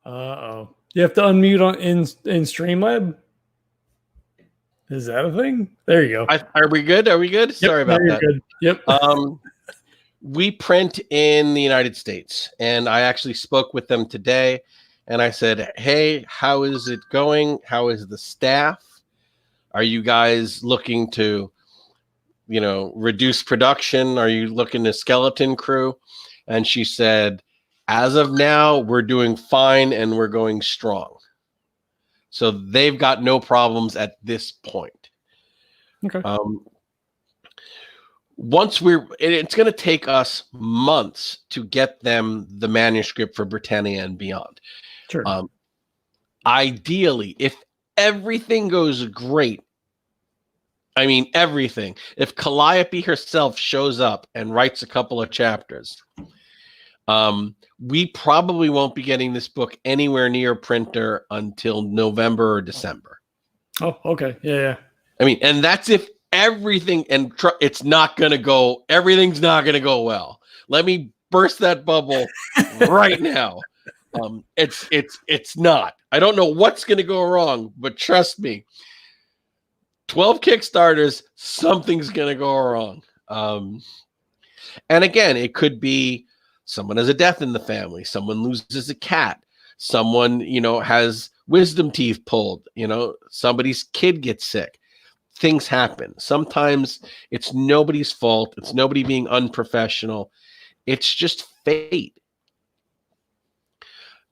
Speaker 1: Uh-oh. You have to unmute in Streamlab? Is that a thing? There you go.
Speaker 2: Are we good? Are we good?
Speaker 1: Yep,
Speaker 2: sorry about that.
Speaker 1: Good. Yep.
Speaker 2: We print in the United States, and I actually spoke with them today, and I said, hey, how is it going? How is the staff? Are you guys looking to, reduce production? Are you looking to skeleton crew? And she said, as of now, we're doing fine and we're going strong. So they've got no problems at this point.
Speaker 1: Okay.
Speaker 2: It's going to take us months to get them the manuscript for Britannia and Beyond.
Speaker 1: Sure.
Speaker 2: Ideally, if everything goes great, I mean everything, if Calliope herself shows up and writes a couple of chapters, we probably won't be getting this book anywhere near printer until November or December.
Speaker 1: Oh, okay. Yeah.
Speaker 2: I mean, and that's if everything, and it's not going to go, everything's not going to go well. Let me burst that bubble right now. It's not. I don't know what's going to go wrong, but trust me, 12 Kickstarters, something's going to go wrong. And again, it could be someone has a death in the family, someone loses a cat, someone, wisdom teeth pulled, somebody's kid gets sick. Things happen. Sometimes it's nobody's fault. It's nobody being unprofessional. It's just fate.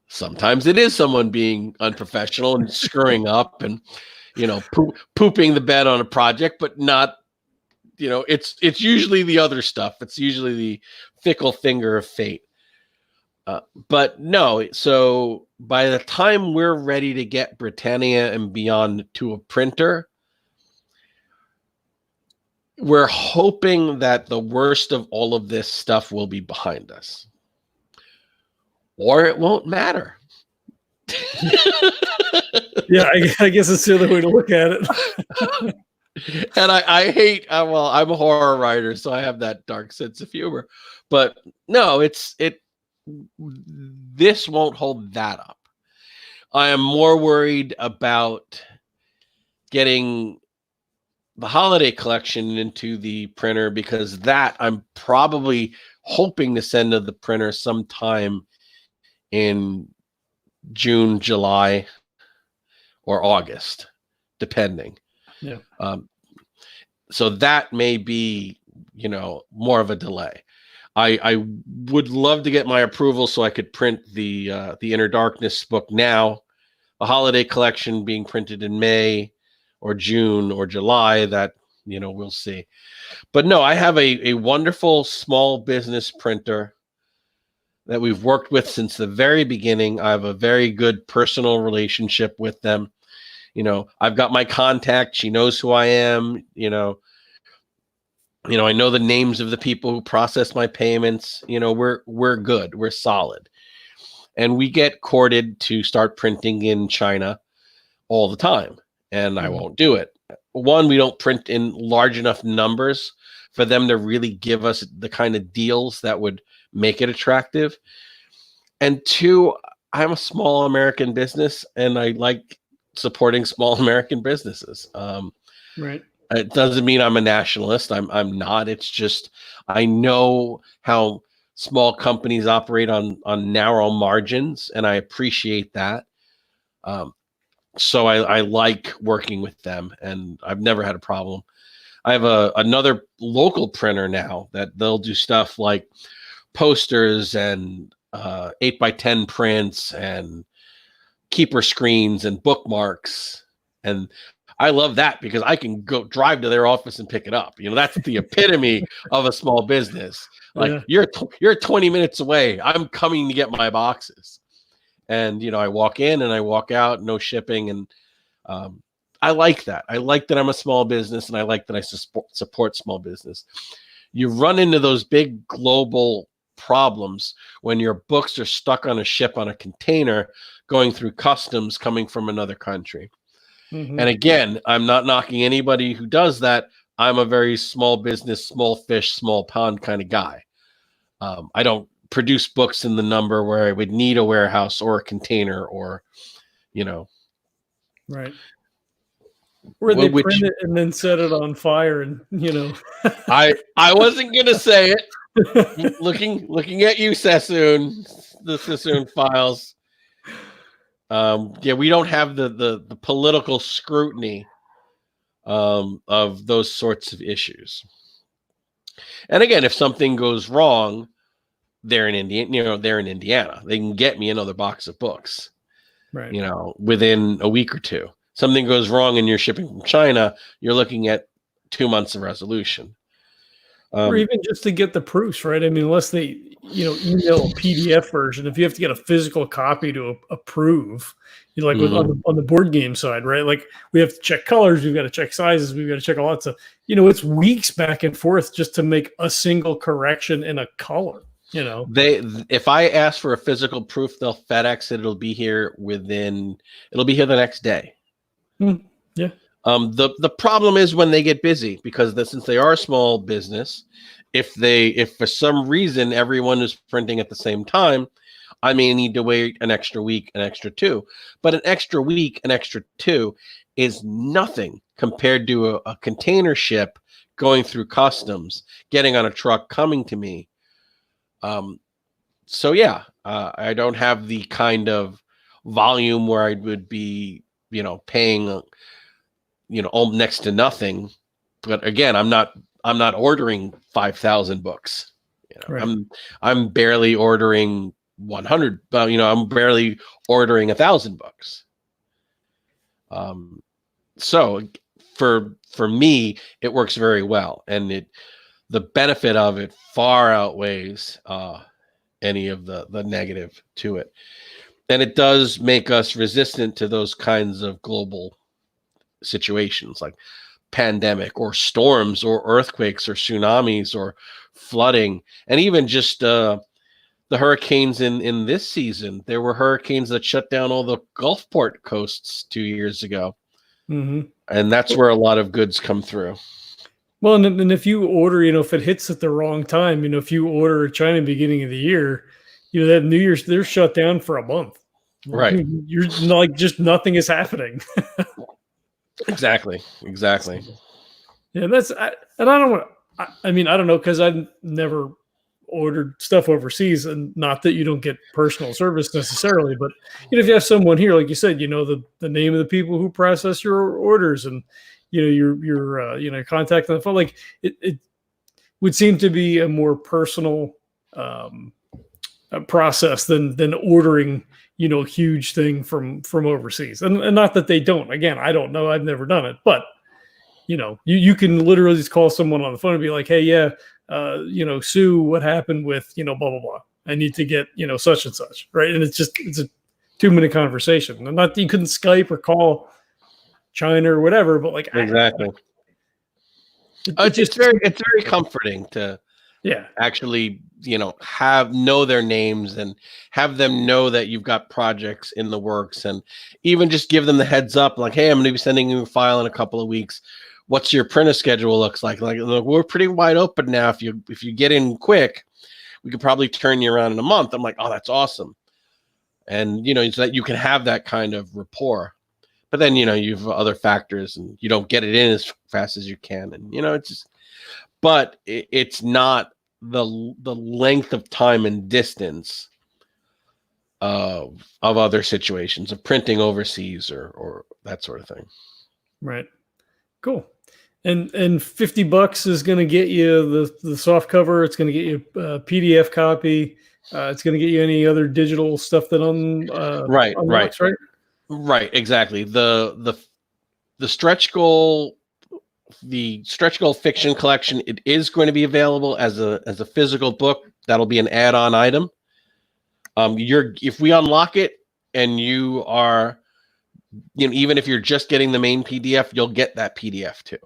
Speaker 2: Sometimes it is someone being unprofessional and screwing up and, pooping the bed on a project, but not, it's usually the other stuff. It's usually the fickle finger of fate. But no, so by the time we're ready to get Britannia and Beyond to a printer, we're hoping that the worst of all of this stuff will be behind us. Or it won't matter.
Speaker 1: Yeah, I guess it's the other way to look at it.
Speaker 2: And I hate, well, I'm a horror writer, so I have that dark sense of humor. But no, this won't hold that up. I am more worried about getting the holiday collection into the printer, because that I'm probably hoping to send to the printer sometime in June, July, or August, depending.
Speaker 1: Yeah.
Speaker 2: So that may be, more of a delay. I would love to get my approval so I could print the Inner Darkness book now. The holiday collection being printed in May or June or July, that, we'll see. But no, I have a wonderful small business printer that we've worked with since the very beginning. I have a very good personal relationship with them. I've got my contact. She knows who I am. I know the names of the people who process my payments. We're good. We're solid. And we get courted to start printing in China all the time. And I won't do it. One, we don't print in large enough numbers for them to really give us the kind of deals that would make it attractive. And two, I'm a small American business, and I like supporting small American businesses.
Speaker 1: Right.
Speaker 2: It doesn't mean I'm a nationalist. I'm not. It's just I know how small companies operate on narrow margins, and I appreciate that. So I like working with them, and I've never had a problem. I have another local printer now that they'll do stuff like posters and 8x10 prints and keeper screens and bookmarks. And I love that because I can go drive to their office and pick it up. That's the epitome of a small business. Like, yeah. You're 20 minutes away. I'm coming to get my boxes. And, I walk in and I walk out, no shipping. And I like that. I like that I'm a small business, and I like that I support small business. You run into those big global problems when your books are stuck on a ship on a container going through customs coming from another country. Mm-hmm. And again, I'm not knocking anybody who does that. I'm a very small business, small fish, small pond kind of guy. I don't produce books in the number where I would need a warehouse or a container or,
Speaker 1: Right. Where they print it and then set it on fire and,
Speaker 2: I wasn't going to say it. Looking at you, Sassoon, the Sassoon files. We don't have the political scrutiny of those sorts of issues. And again, if something goes wrong, they're in Indiana. They can get me another box of books, right? Within a week or two. Something goes wrong and you're shipping from China, you're looking at 2 months of resolution.
Speaker 1: Or even just to get the proofs, right? I mean, unless they, email a PDF version, if you have to get a physical copy to approve, like on the board game side, right? Like, we have to check colors, we've got to check sizes, we've got to check a lot of stuff. It's weeks back and forth just to make a single correction in a color.
Speaker 2: If I ask for a physical proof, they'll FedEx it. It'll be here the next day.
Speaker 1: Yeah.
Speaker 2: The problem is when they get busy, because since they are a small business, if for some reason everyone is printing at the same time, I may need to wait an extra week, an extra two. But an extra week, an extra two is nothing compared to a container ship going through customs, getting on a truck, coming to me. I don't have the kind of volume where I would be, paying, next to nothing. But again, I'm not ordering 5,000 books.
Speaker 1: Right.
Speaker 2: I'm barely ordering 100, I'm barely ordering 1,000 books. So for me, it works very well, and the benefit of it far outweighs any of the negative to it. And it does make us resistant to those kinds of global situations like pandemic or storms or earthquakes or tsunamis or flooding. And even just the hurricanes in this season. There were hurricanes that shut down all the Gulfport coasts 2 years ago.
Speaker 1: Mm-hmm.
Speaker 2: And that's where a lot of goods come through.
Speaker 1: Well, and if you order, if it hits at the wrong time, if you order China beginning of the year, that New Year's, they're shut down for a month.
Speaker 2: Right.
Speaker 1: You're like, just nothing is happening.
Speaker 2: Exactly.
Speaker 1: Yeah, I don't want to, I don't know, because I've never ordered stuff overseas, and not that you don't get personal service necessarily, but if you have someone here, like you said, the name of the people who process your orders, and your contact on the phone, like it would seem to be a more personal process than ordering a huge thing from overseas. And not that they don't. Again, I don't know, I've never done it, but you can literally just call someone on the phone and be like, hey, yeah, Sue, what happened with blah blah blah, I need to get such and such, right? And it's a 2-minute conversation. And not that you couldn't Skype or call China or whatever, but like,
Speaker 2: exactly. It's very comforting to actually know their names and have them know that you've got projects in the works, and even just give them the heads up, like, hey, I'm going to be sending you a file in a couple of weeks. What's your printer schedule looks like? Like, look, we're pretty wide open now. If you get in quick, we could probably turn you around in a month. I'm like, oh, that's awesome. And so that you can have that kind of rapport. But then, you have other factors, and you don't get it in as fast as you can. And, it's just, but it's not the length of time and distance of other situations of printing overseas or that sort of thing.
Speaker 1: Right. Cool. And $50 is going to get you the soft cover. It's going to get you a PDF copy. It's going to get you any other digital stuff that unlocks, right?
Speaker 2: Right, exactly. The stretch goal, fiction collection, it is going to be available as a physical book. That'll be an add-on item. If we unlock it and you are, even if you're just getting the main PDF, you'll get that PDF too.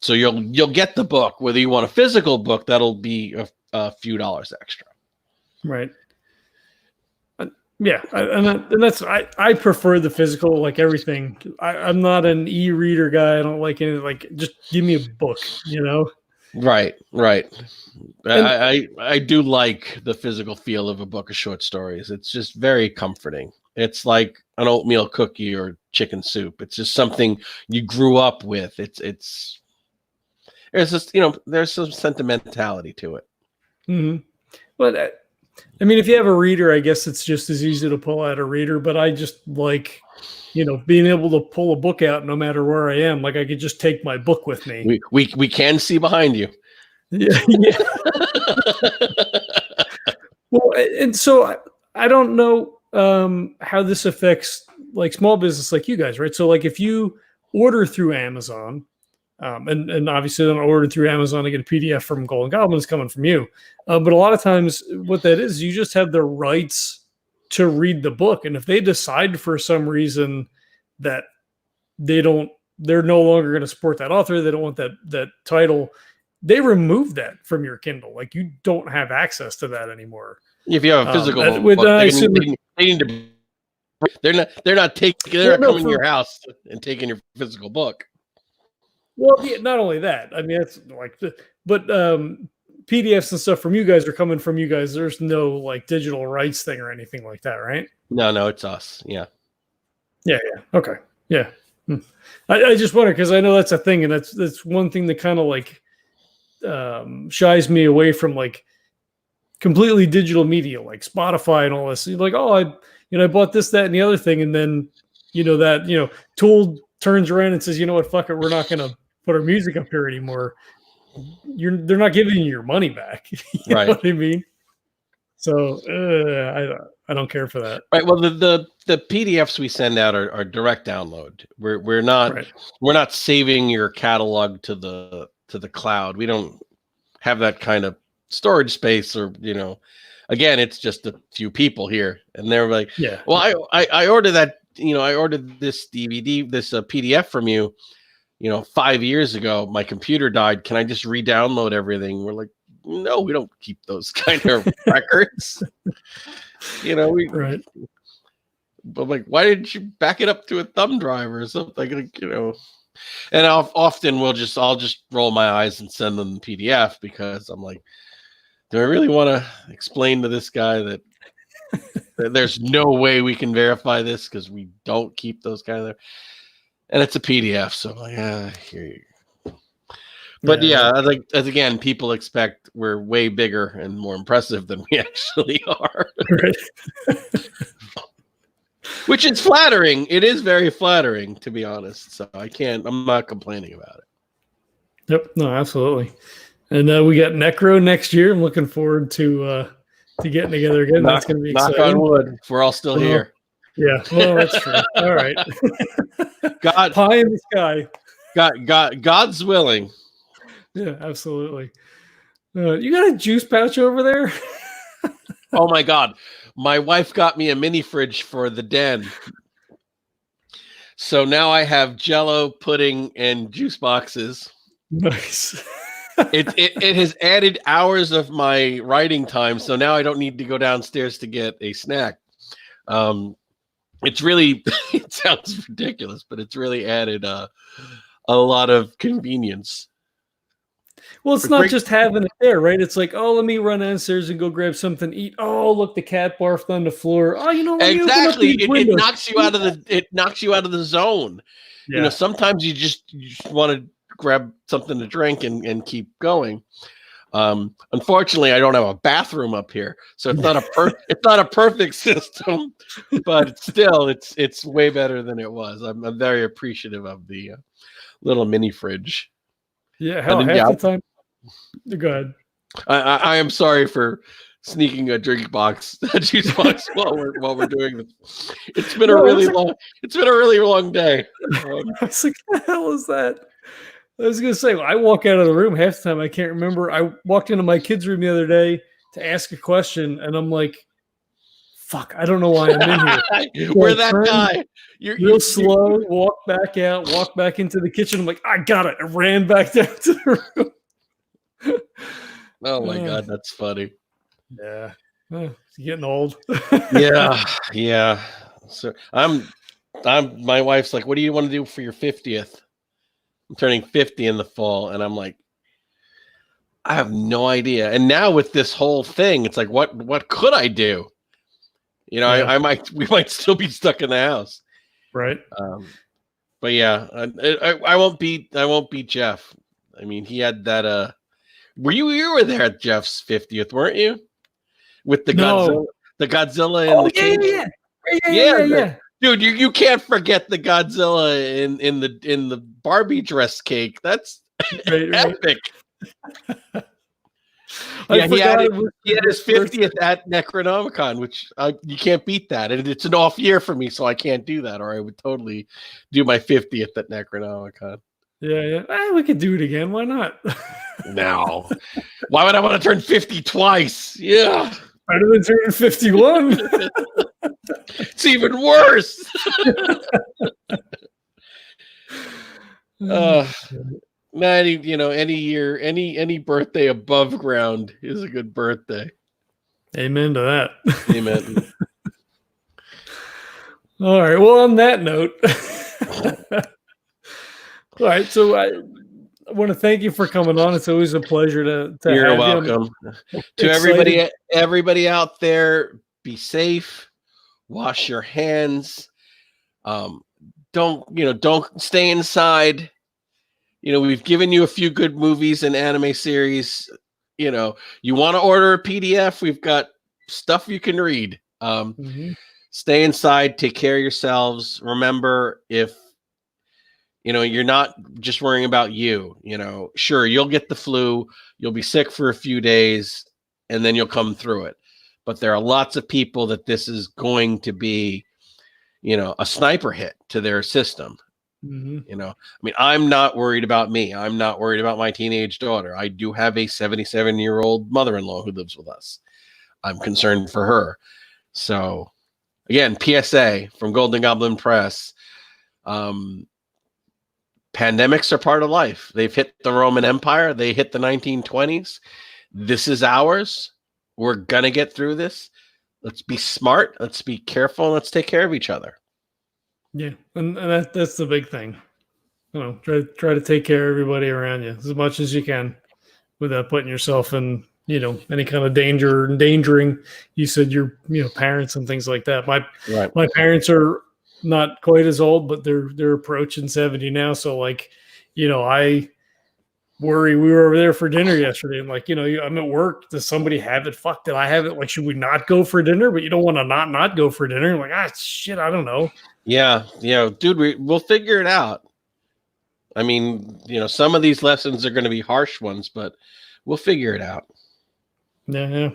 Speaker 2: So you'll get the book, whether you want a physical book, that'll be a few dollars extra.
Speaker 1: Right. Yeah, and that's I prefer the physical, like everything. I'm not an e-reader guy. I don't like anything. Like, just give me a book,
Speaker 2: Right. I do like the physical feel of a book of short stories. It's just very comforting. It's like an oatmeal cookie or chicken soup. It's just something you grew up with. There's just there's some sentimentality to it.
Speaker 1: Mm-hmm. But if you have a reader, I guess it's just as easy to pull out a reader. But I just like, being able to pull a book out no matter where I am. Like, I could just take my book with me.
Speaker 2: We can see behind you.
Speaker 1: Yeah. Well, and so I don't know how this affects like small business like you guys, right? So like, if you order through Amazon, and obviously then order through Amazon to get a PDF from Golden Goblin is coming from you. But a lot of times what that is, you just have the rights to read the book. And if they decide for some reason that they're no longer going to support that author, they don't want that title, they remove that from your Kindle. Like, you don't have access to that anymore.
Speaker 2: If you have a physical book, they're not coming to your house and taking your physical book.
Speaker 1: Well, yeah, not only that. It's like, but PDFs and stuff from you guys are coming from you guys. There's no like digital rights thing or anything like that, right?
Speaker 2: No, it's us. Yeah.
Speaker 1: Okay. Yeah. I just wonder, because I know that's a thing, and that's one thing that kind of like shies me away from like completely digital media, like Spotify and all this. You're like, oh, I bought this, that, and the other thing. And then, Tool turns around and says, you know what, fuck it. We're not going to put our music up here anymore. They're not giving you your money back. You know what I mean? So I don't care for that.
Speaker 2: Right. Well, the PDFs we send out are direct download. We're not saving your catalog to the cloud. We don't have that kind of storage space, or again, it's just a few people here, and they're like, yeah. Well, I ordered that. I ordered this DVD, this PDF from you, 5 years ago. My computer died. Can I just re-download everything? We're like, no, we don't keep those kind of records. Right. But like, why didn't you back it up to a thumb drive or something? Like, and I'll just roll my eyes and send them the PDF, because I'm like, do I really want to explain to this guy that there's no way we can verify this because we don't keep those kind of, and it's a PDF. So I'm like, here you go. But as again, people expect we're way bigger and more impressive than we actually are. Right. Which is flattering. It is very flattering, to be honest. So I'm not complaining about it.
Speaker 1: Yep. No, absolutely. And we got Necro next year. I'm looking forward to getting together again. That's going to be exciting.
Speaker 2: Knock on wood. We're all still here.
Speaker 1: Yeah. Well, that's true. All right.
Speaker 2: God,
Speaker 1: pie in the sky.
Speaker 2: God's willing.
Speaker 1: Yeah, absolutely. You got a juice pouch over there?
Speaker 2: Oh my God. My wife got me a mini fridge for the den. So now I have Jell-O, pudding, and juice boxes.
Speaker 1: Nice.
Speaker 2: It has added hours of my writing time, so now I don't need to go downstairs to get a snack. It's really, it sounds ridiculous, but it's really added a lot of convenience.
Speaker 1: Well, it's not just having it there, right? It's like, oh, let me run downstairs and go grab something to eat. Oh, look, the cat barfed on the floor. Oh,
Speaker 2: exactly. It knocks you out of the zone. Yeah. Sometimes you just want to grab something to drink and keep going. Unfortunately, I don't have a bathroom up here, so it's not a perfect system, but still, it's way better than it was. I'm very appreciative of the little mini fridge.
Speaker 1: Yeah, half the time. Go ahead.
Speaker 2: I am sorry for sneaking a juice box while we're doing this. It's been a really long day.
Speaker 1: I was like, what the hell is that? I was gonna say, I walk out of the room half the time. I can't remember. I walked into my kids' room the other day to ask a question, and I'm like, "Fuck, I don't know why I'm in here."
Speaker 2: We're that guy.
Speaker 1: You're real slow. Walk back out. Walk back into the kitchen. I'm like, I got it. I ran back down to the room.
Speaker 2: Oh my God, that's funny.
Speaker 1: Yeah, it's getting old.
Speaker 2: yeah. So I'm. My wife's like, "What do you want to do for your 50th?" I'm turning 50 in the fall, and I'm like, I have no idea. And now with this whole thing, it's like, what could I do? We might still be stuck in the house,
Speaker 1: right?
Speaker 2: But yeah, I won't beat Jeff. I mean, he had that. You were there at Jeff's 50th, weren't you? With the Godzilla and the King. Yeah. Dude, you can't forget the Godzilla in the Barbie dress cake. That's epic. Yeah, he had his 50th at Necronomicon, which you can't beat that. And it's an off year for me, so I can't do that, or I would totally do my 50th at Necronomicon.
Speaker 1: Yeah. We could do it again. Why not?
Speaker 2: No. Why would I want to turn 50 twice? Yeah.
Speaker 1: Better than turning 51.
Speaker 2: It's even worse. Any year, any birthday above ground is a good birthday.
Speaker 1: Amen to that.
Speaker 2: Amen.
Speaker 1: All right. Well, on that note, all right. So I want to thank you for coming on. It's always a pleasure to
Speaker 2: You're
Speaker 1: have
Speaker 2: welcome.
Speaker 1: You.
Speaker 2: To everybody out there, be safe. Wash your hands. Don't stay inside. We've given you a few good movies and anime series. You want to order a PDF, we've got stuff you can read. stay inside, take care of yourselves. Remember, if you're not just worrying about you, sure, you'll get the flu, you'll be sick for a few days, and then you'll come through it. But there are lots of people that this is going to be, a sniper hit to their system. I'm not worried about me. I'm not worried about my teenage daughter. I do have a 77-year-old mother-in-law who lives with us. I'm concerned for her. So again, PSA from Golden Goblin Press. Pandemics are part of life. They've hit the Roman Empire. They hit the 1920s. This is ours. We're going to get through this. Let's be smart. Let's be careful. And let's take care of each other.
Speaker 1: Yeah. And that's the big thing. Try to take care of everybody around you as much as you can without putting yourself in, any kind of danger or endangering. You said your, parents and things like that. My parents are not quite as old, but they're approaching 70 now. So I worry. We were over there for dinner yesterday. I'm like, I'm at work. Does somebody have it? Fuck, did I have it? Like, should we not go for dinner? But you don't want to not go for dinner. I'm like, shit, I don't know.
Speaker 2: Yeah. Dude, we'll figure it out. I mean, some of these lessons are going to be harsh ones, but we'll figure it out.
Speaker 1: Yeah.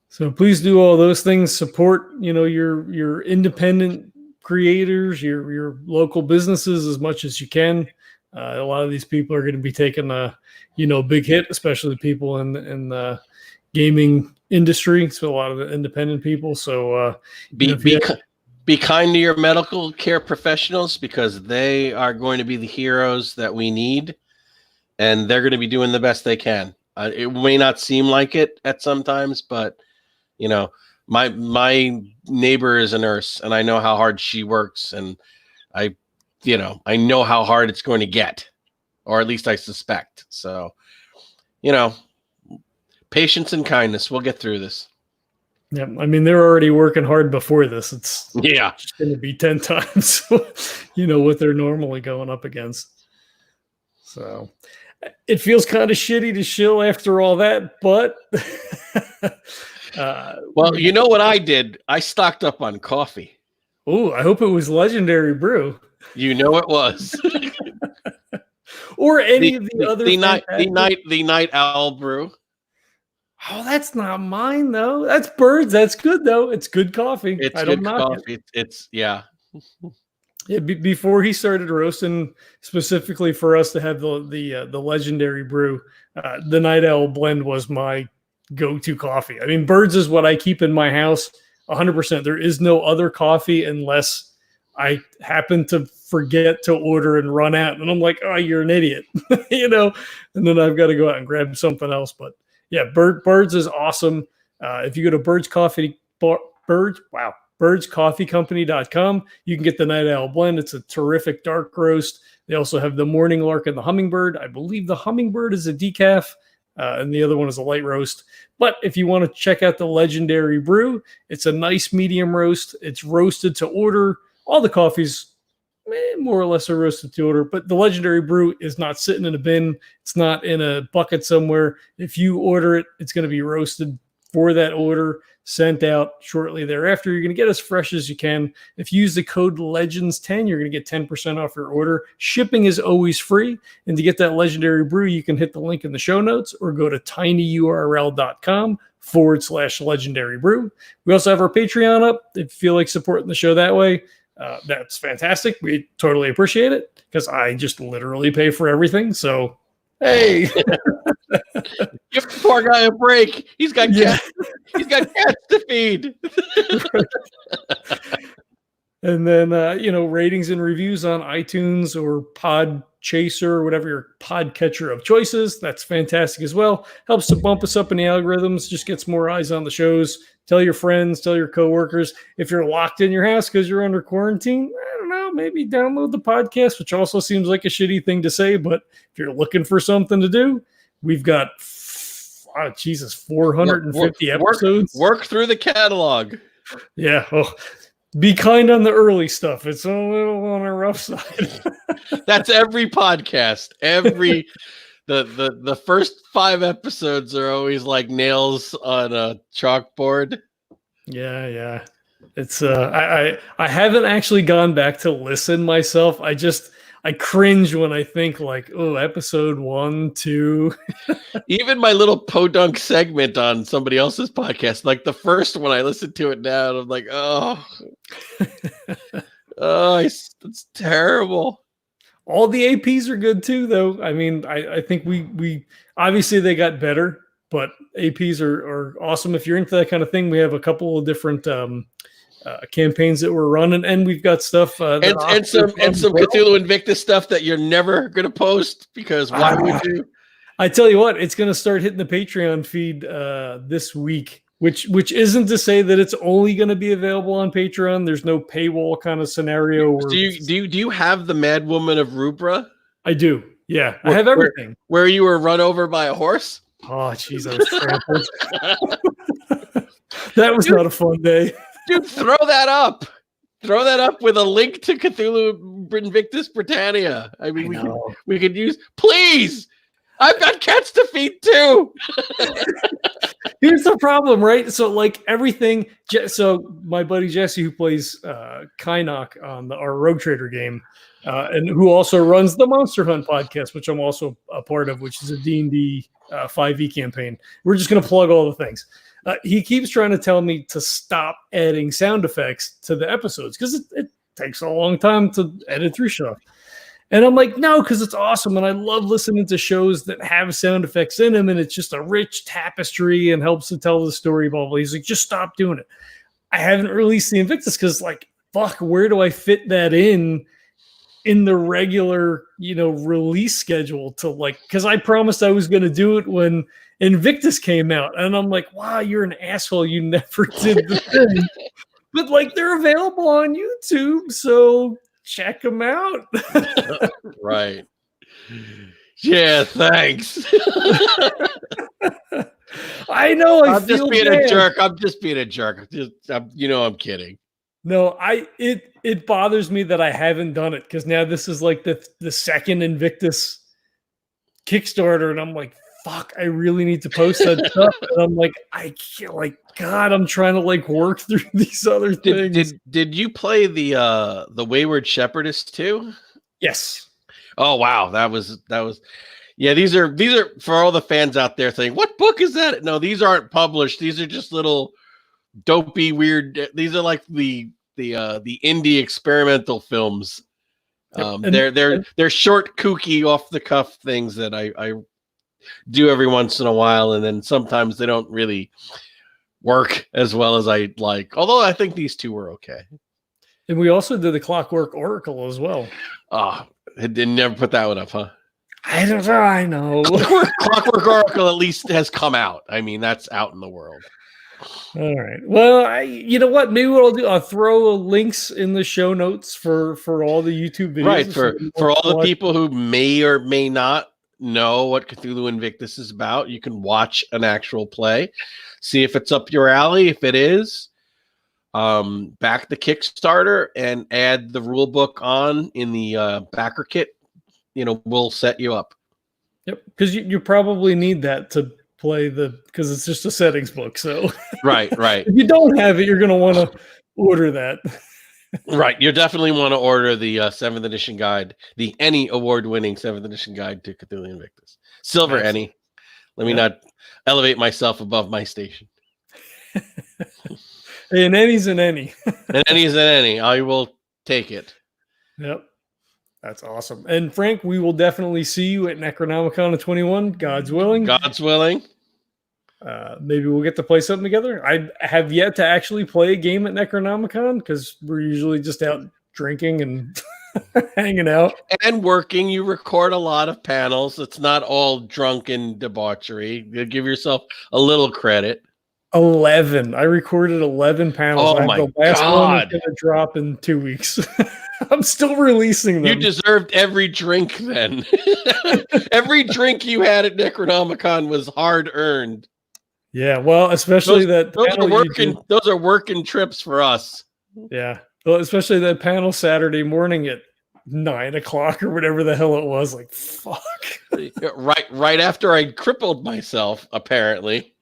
Speaker 1: So please do all those things. Support, your independent creators, your local businesses as much as you can. A lot of these people are going to be taking a, big hit, especially people in the gaming industry. So a lot of the independent people. So be kind to your medical care professionals, because they are going to be the heroes that we need, and they're going to be doing the best they can. It may not seem like it at sometimes, but my neighbor is a nurse, and I know how hard she works, and I know how hard it's going to get, or at least I suspect. So, patience and kindness. We'll get through this. Yeah, I mean, they're already working hard before this. It's
Speaker 2: just
Speaker 1: going to be 10 times, what they're normally going up against. So it feels kind of shitty to shill after all that, but
Speaker 2: well, you know what I did? I stocked up on coffee.
Speaker 1: Oh, I hope it was Legendary Brew.
Speaker 2: You know it was.
Speaker 1: Or any of the other
Speaker 2: the night owl brew.
Speaker 1: Oh, that's not mine though. That's Birds. That's good though. It's good coffee.
Speaker 2: It's good coffee. It's yeah.
Speaker 1: Yeah. Before he started roasting specifically for us to have the Legendary Brew, the Night Owl blend was my go-to coffee. I mean, Birds is what I keep in my house 100%. There is no other coffee unless I happen to forget to order and run out, and I'm like, oh, you're an idiot, and then I've got to go out and grab something else. But yeah, Birds is awesome. If you go to birdscoffeecompany.com, you can get the Night Owl blend. It's a terrific dark roast. They also have the Morning Lark and the Hummingbird. I believe the Hummingbird is a decaf, and the other one is a light roast. But if you want to check out the Legendary Brew, it's a nice medium roast. It's roasted to order. All the coffees more or less are roasted to order, but the Legendary Brew is not sitting in a bin. It's not in a bucket somewhere. If you order it, it's going to be roasted for that order, sent out shortly thereafter. You're going to get as fresh as you can. If you use the code LEGENDS10, you're going to get 10% off your order. Shipping is always free. And to get that Legendary Brew, you can hit the link in the show notes or go to tinyurl.com/Legendary Brew. We also have our Patreon up. If you feel like supporting the show that way, that's fantastic. We totally appreciate it because I just literally pay for everything. So, hey,
Speaker 2: give the poor guy a break. He's got cats. He's got cats to feed.
Speaker 1: And then, ratings and reviews on iTunes or Podchaser or whatever your podcatcher of choice is. That's fantastic as well. Helps to bump us up in the algorithms, just gets more eyes on the shows. Tell your friends, tell your coworkers. If you're locked in your house because you're under quarantine, I don't know, maybe download the podcast, which also seems like a shitty thing to say. But if you're looking for something to do, we've got, 450 episodes.
Speaker 2: Work through the catalog.
Speaker 1: Yeah. Oh, be kind on the early stuff. It's a little on the rough side.
Speaker 2: That's every podcast. The first 5 episodes are always like nails on a chalkboard.
Speaker 1: Yeah. It's I haven't actually gone back to listen myself. I cringe when I think like, oh, episode 1, 2.
Speaker 2: Even my little podunk segment on somebody else's podcast, like the first one, I listened to it now, and I'm like, oh, it's terrible.
Speaker 1: All the APs are good too, though. I mean, I think we obviously they got better, but APs are awesome. If you're into that kind of thing, we have a couple of different campaigns that we're running, and we've got stuff
Speaker 2: and some Cthulhu Invictus stuff that you're never gonna post, because why would you?
Speaker 1: I tell you what, it's gonna start hitting the Patreon feed this week, which isn't to say that it's only gonna be available on Patreon. There's no paywall kind of scenario.
Speaker 2: Do you have the Mad Woman of Rubra?
Speaker 1: I do. Yeah, I have everything.
Speaker 2: Where you were run over by a horse?
Speaker 1: Oh, jeez, I was trampled. That was not a fun day.
Speaker 2: Dude, throw that up. Throw that up with a link to Cthulhu Invictus Britannia. I mean, we could use, please. I've got cats to feed too.
Speaker 1: Here's the problem, right? So, like everything. So, my buddy Jesse, who plays Kynok on our Rogue Trader game, and who also runs the Monster Hunt podcast, which I'm also a part of, which is a D&D 5e campaign. We're just going to plug all the things. He keeps trying to tell me to stop adding sound effects to the episodes because it takes a long time to edit through stuff. And I'm like, no, because it's awesome. And I love listening to shows that have sound effects in them. And it's just a rich tapestry and helps to tell the story. Blah, blah. He's like, just stop doing it. I haven't released the Invictus because, like, fuck, where do I fit that in the regular, release schedule to, like, because I promised I was going to do it when Invictus came out. And I'm like, wow, you're an asshole. You never did the thing. But, like, they're available on YouTube. So check them out.
Speaker 2: Right. Yeah, thanks.
Speaker 1: I know.
Speaker 2: I'm just being a jerk. I'm just being a jerk. I'm kidding.
Speaker 1: No, it bothers me that I haven't done it because now this is like the second Invictus Kickstarter, and I'm like, fuck, I really need to post that stuff. And I'm like, I can't, like, God, I'm trying to like work through these other things.
Speaker 2: Did you play the Wayward Shepherdess too?
Speaker 1: Yes.
Speaker 2: Oh wow, that was yeah. These are for all the fans out there saying, what book is that? No, these aren't published. These are just little dopey weird. These are like the indie experimental films. They're short, kooky, off the cuff things that I do every once in a while, and then sometimes they don't really work as well as I like. Although I think these two were okay.
Speaker 1: And we also did the Clockwork Oracle as well.
Speaker 2: Oh, it didn't never put that one up, huh?
Speaker 1: I don't know. I know.
Speaker 2: Clockwork Oracle at least has come out. I mean, that's out in the world.
Speaker 1: All right. Well, you know what? Maybe what I'll do, I'll throw links in the show notes for all the YouTube videos.
Speaker 2: Right. For all the people who may or may not know what Cthulhu Invictus is about, you can watch an actual play, see if it's up your alley. If it is, back the Kickstarter and add the rule book on in the backer kit. We'll set you up.
Speaker 1: Yep, because you probably need that to play because it's just a settings book. So
Speaker 2: right.
Speaker 1: If you don't have it, you're going to want to order that.
Speaker 2: Right, you definitely want to order the 7th edition guide, the Any award-winning 7th edition guide to Cthulhu Invictus. Silver Any. Let me not elevate myself above my station.
Speaker 1: An Any's an Any.
Speaker 2: An Any's an Any. I will take it.
Speaker 1: Yep. That's awesome. And Frank, we will definitely see you at Necronomicon of 21, God's willing.
Speaker 2: God's willing.
Speaker 1: Maybe we'll get to play something together. I have yet to actually play a game at Necronomicon because we're usually just out drinking and hanging out.
Speaker 2: And working. You record a lot of panels. It's not all drunken debauchery. You give yourself a little credit.
Speaker 1: 11. I recorded 11 panels.
Speaker 2: Oh, my
Speaker 1: the last
Speaker 2: God.
Speaker 1: one is going to drop in 2 weeks. I'm still releasing them.
Speaker 2: You deserved every drink then. Every drink you had at Necronomicon was hard earned.
Speaker 1: Yeah, well, especially those
Speaker 2: are working trips for us.
Speaker 1: Yeah, well, especially that panel Saturday morning at 9 o'clock or whatever the hell it was. Like, fuck.
Speaker 2: Right after I crippled myself, apparently.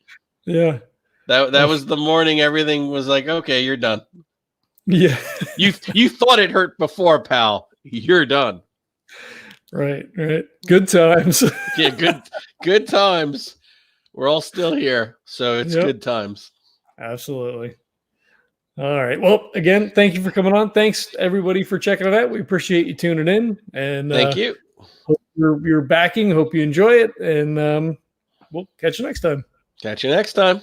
Speaker 1: Yeah.
Speaker 2: That was the morning everything was like, okay, you're done.
Speaker 1: Yeah.
Speaker 2: You thought it hurt before, pal. You're done.
Speaker 1: Right. Good times.
Speaker 2: Yeah, good times. We're all still here, so it's good times.
Speaker 1: Absolutely. All right. Well, again, thank you for coming on. Thanks everybody for checking it out. We appreciate you tuning in, and
Speaker 2: thank you.
Speaker 1: Hope you're backing. Hope you enjoy it, and we'll catch you next time.
Speaker 2: Catch you next time.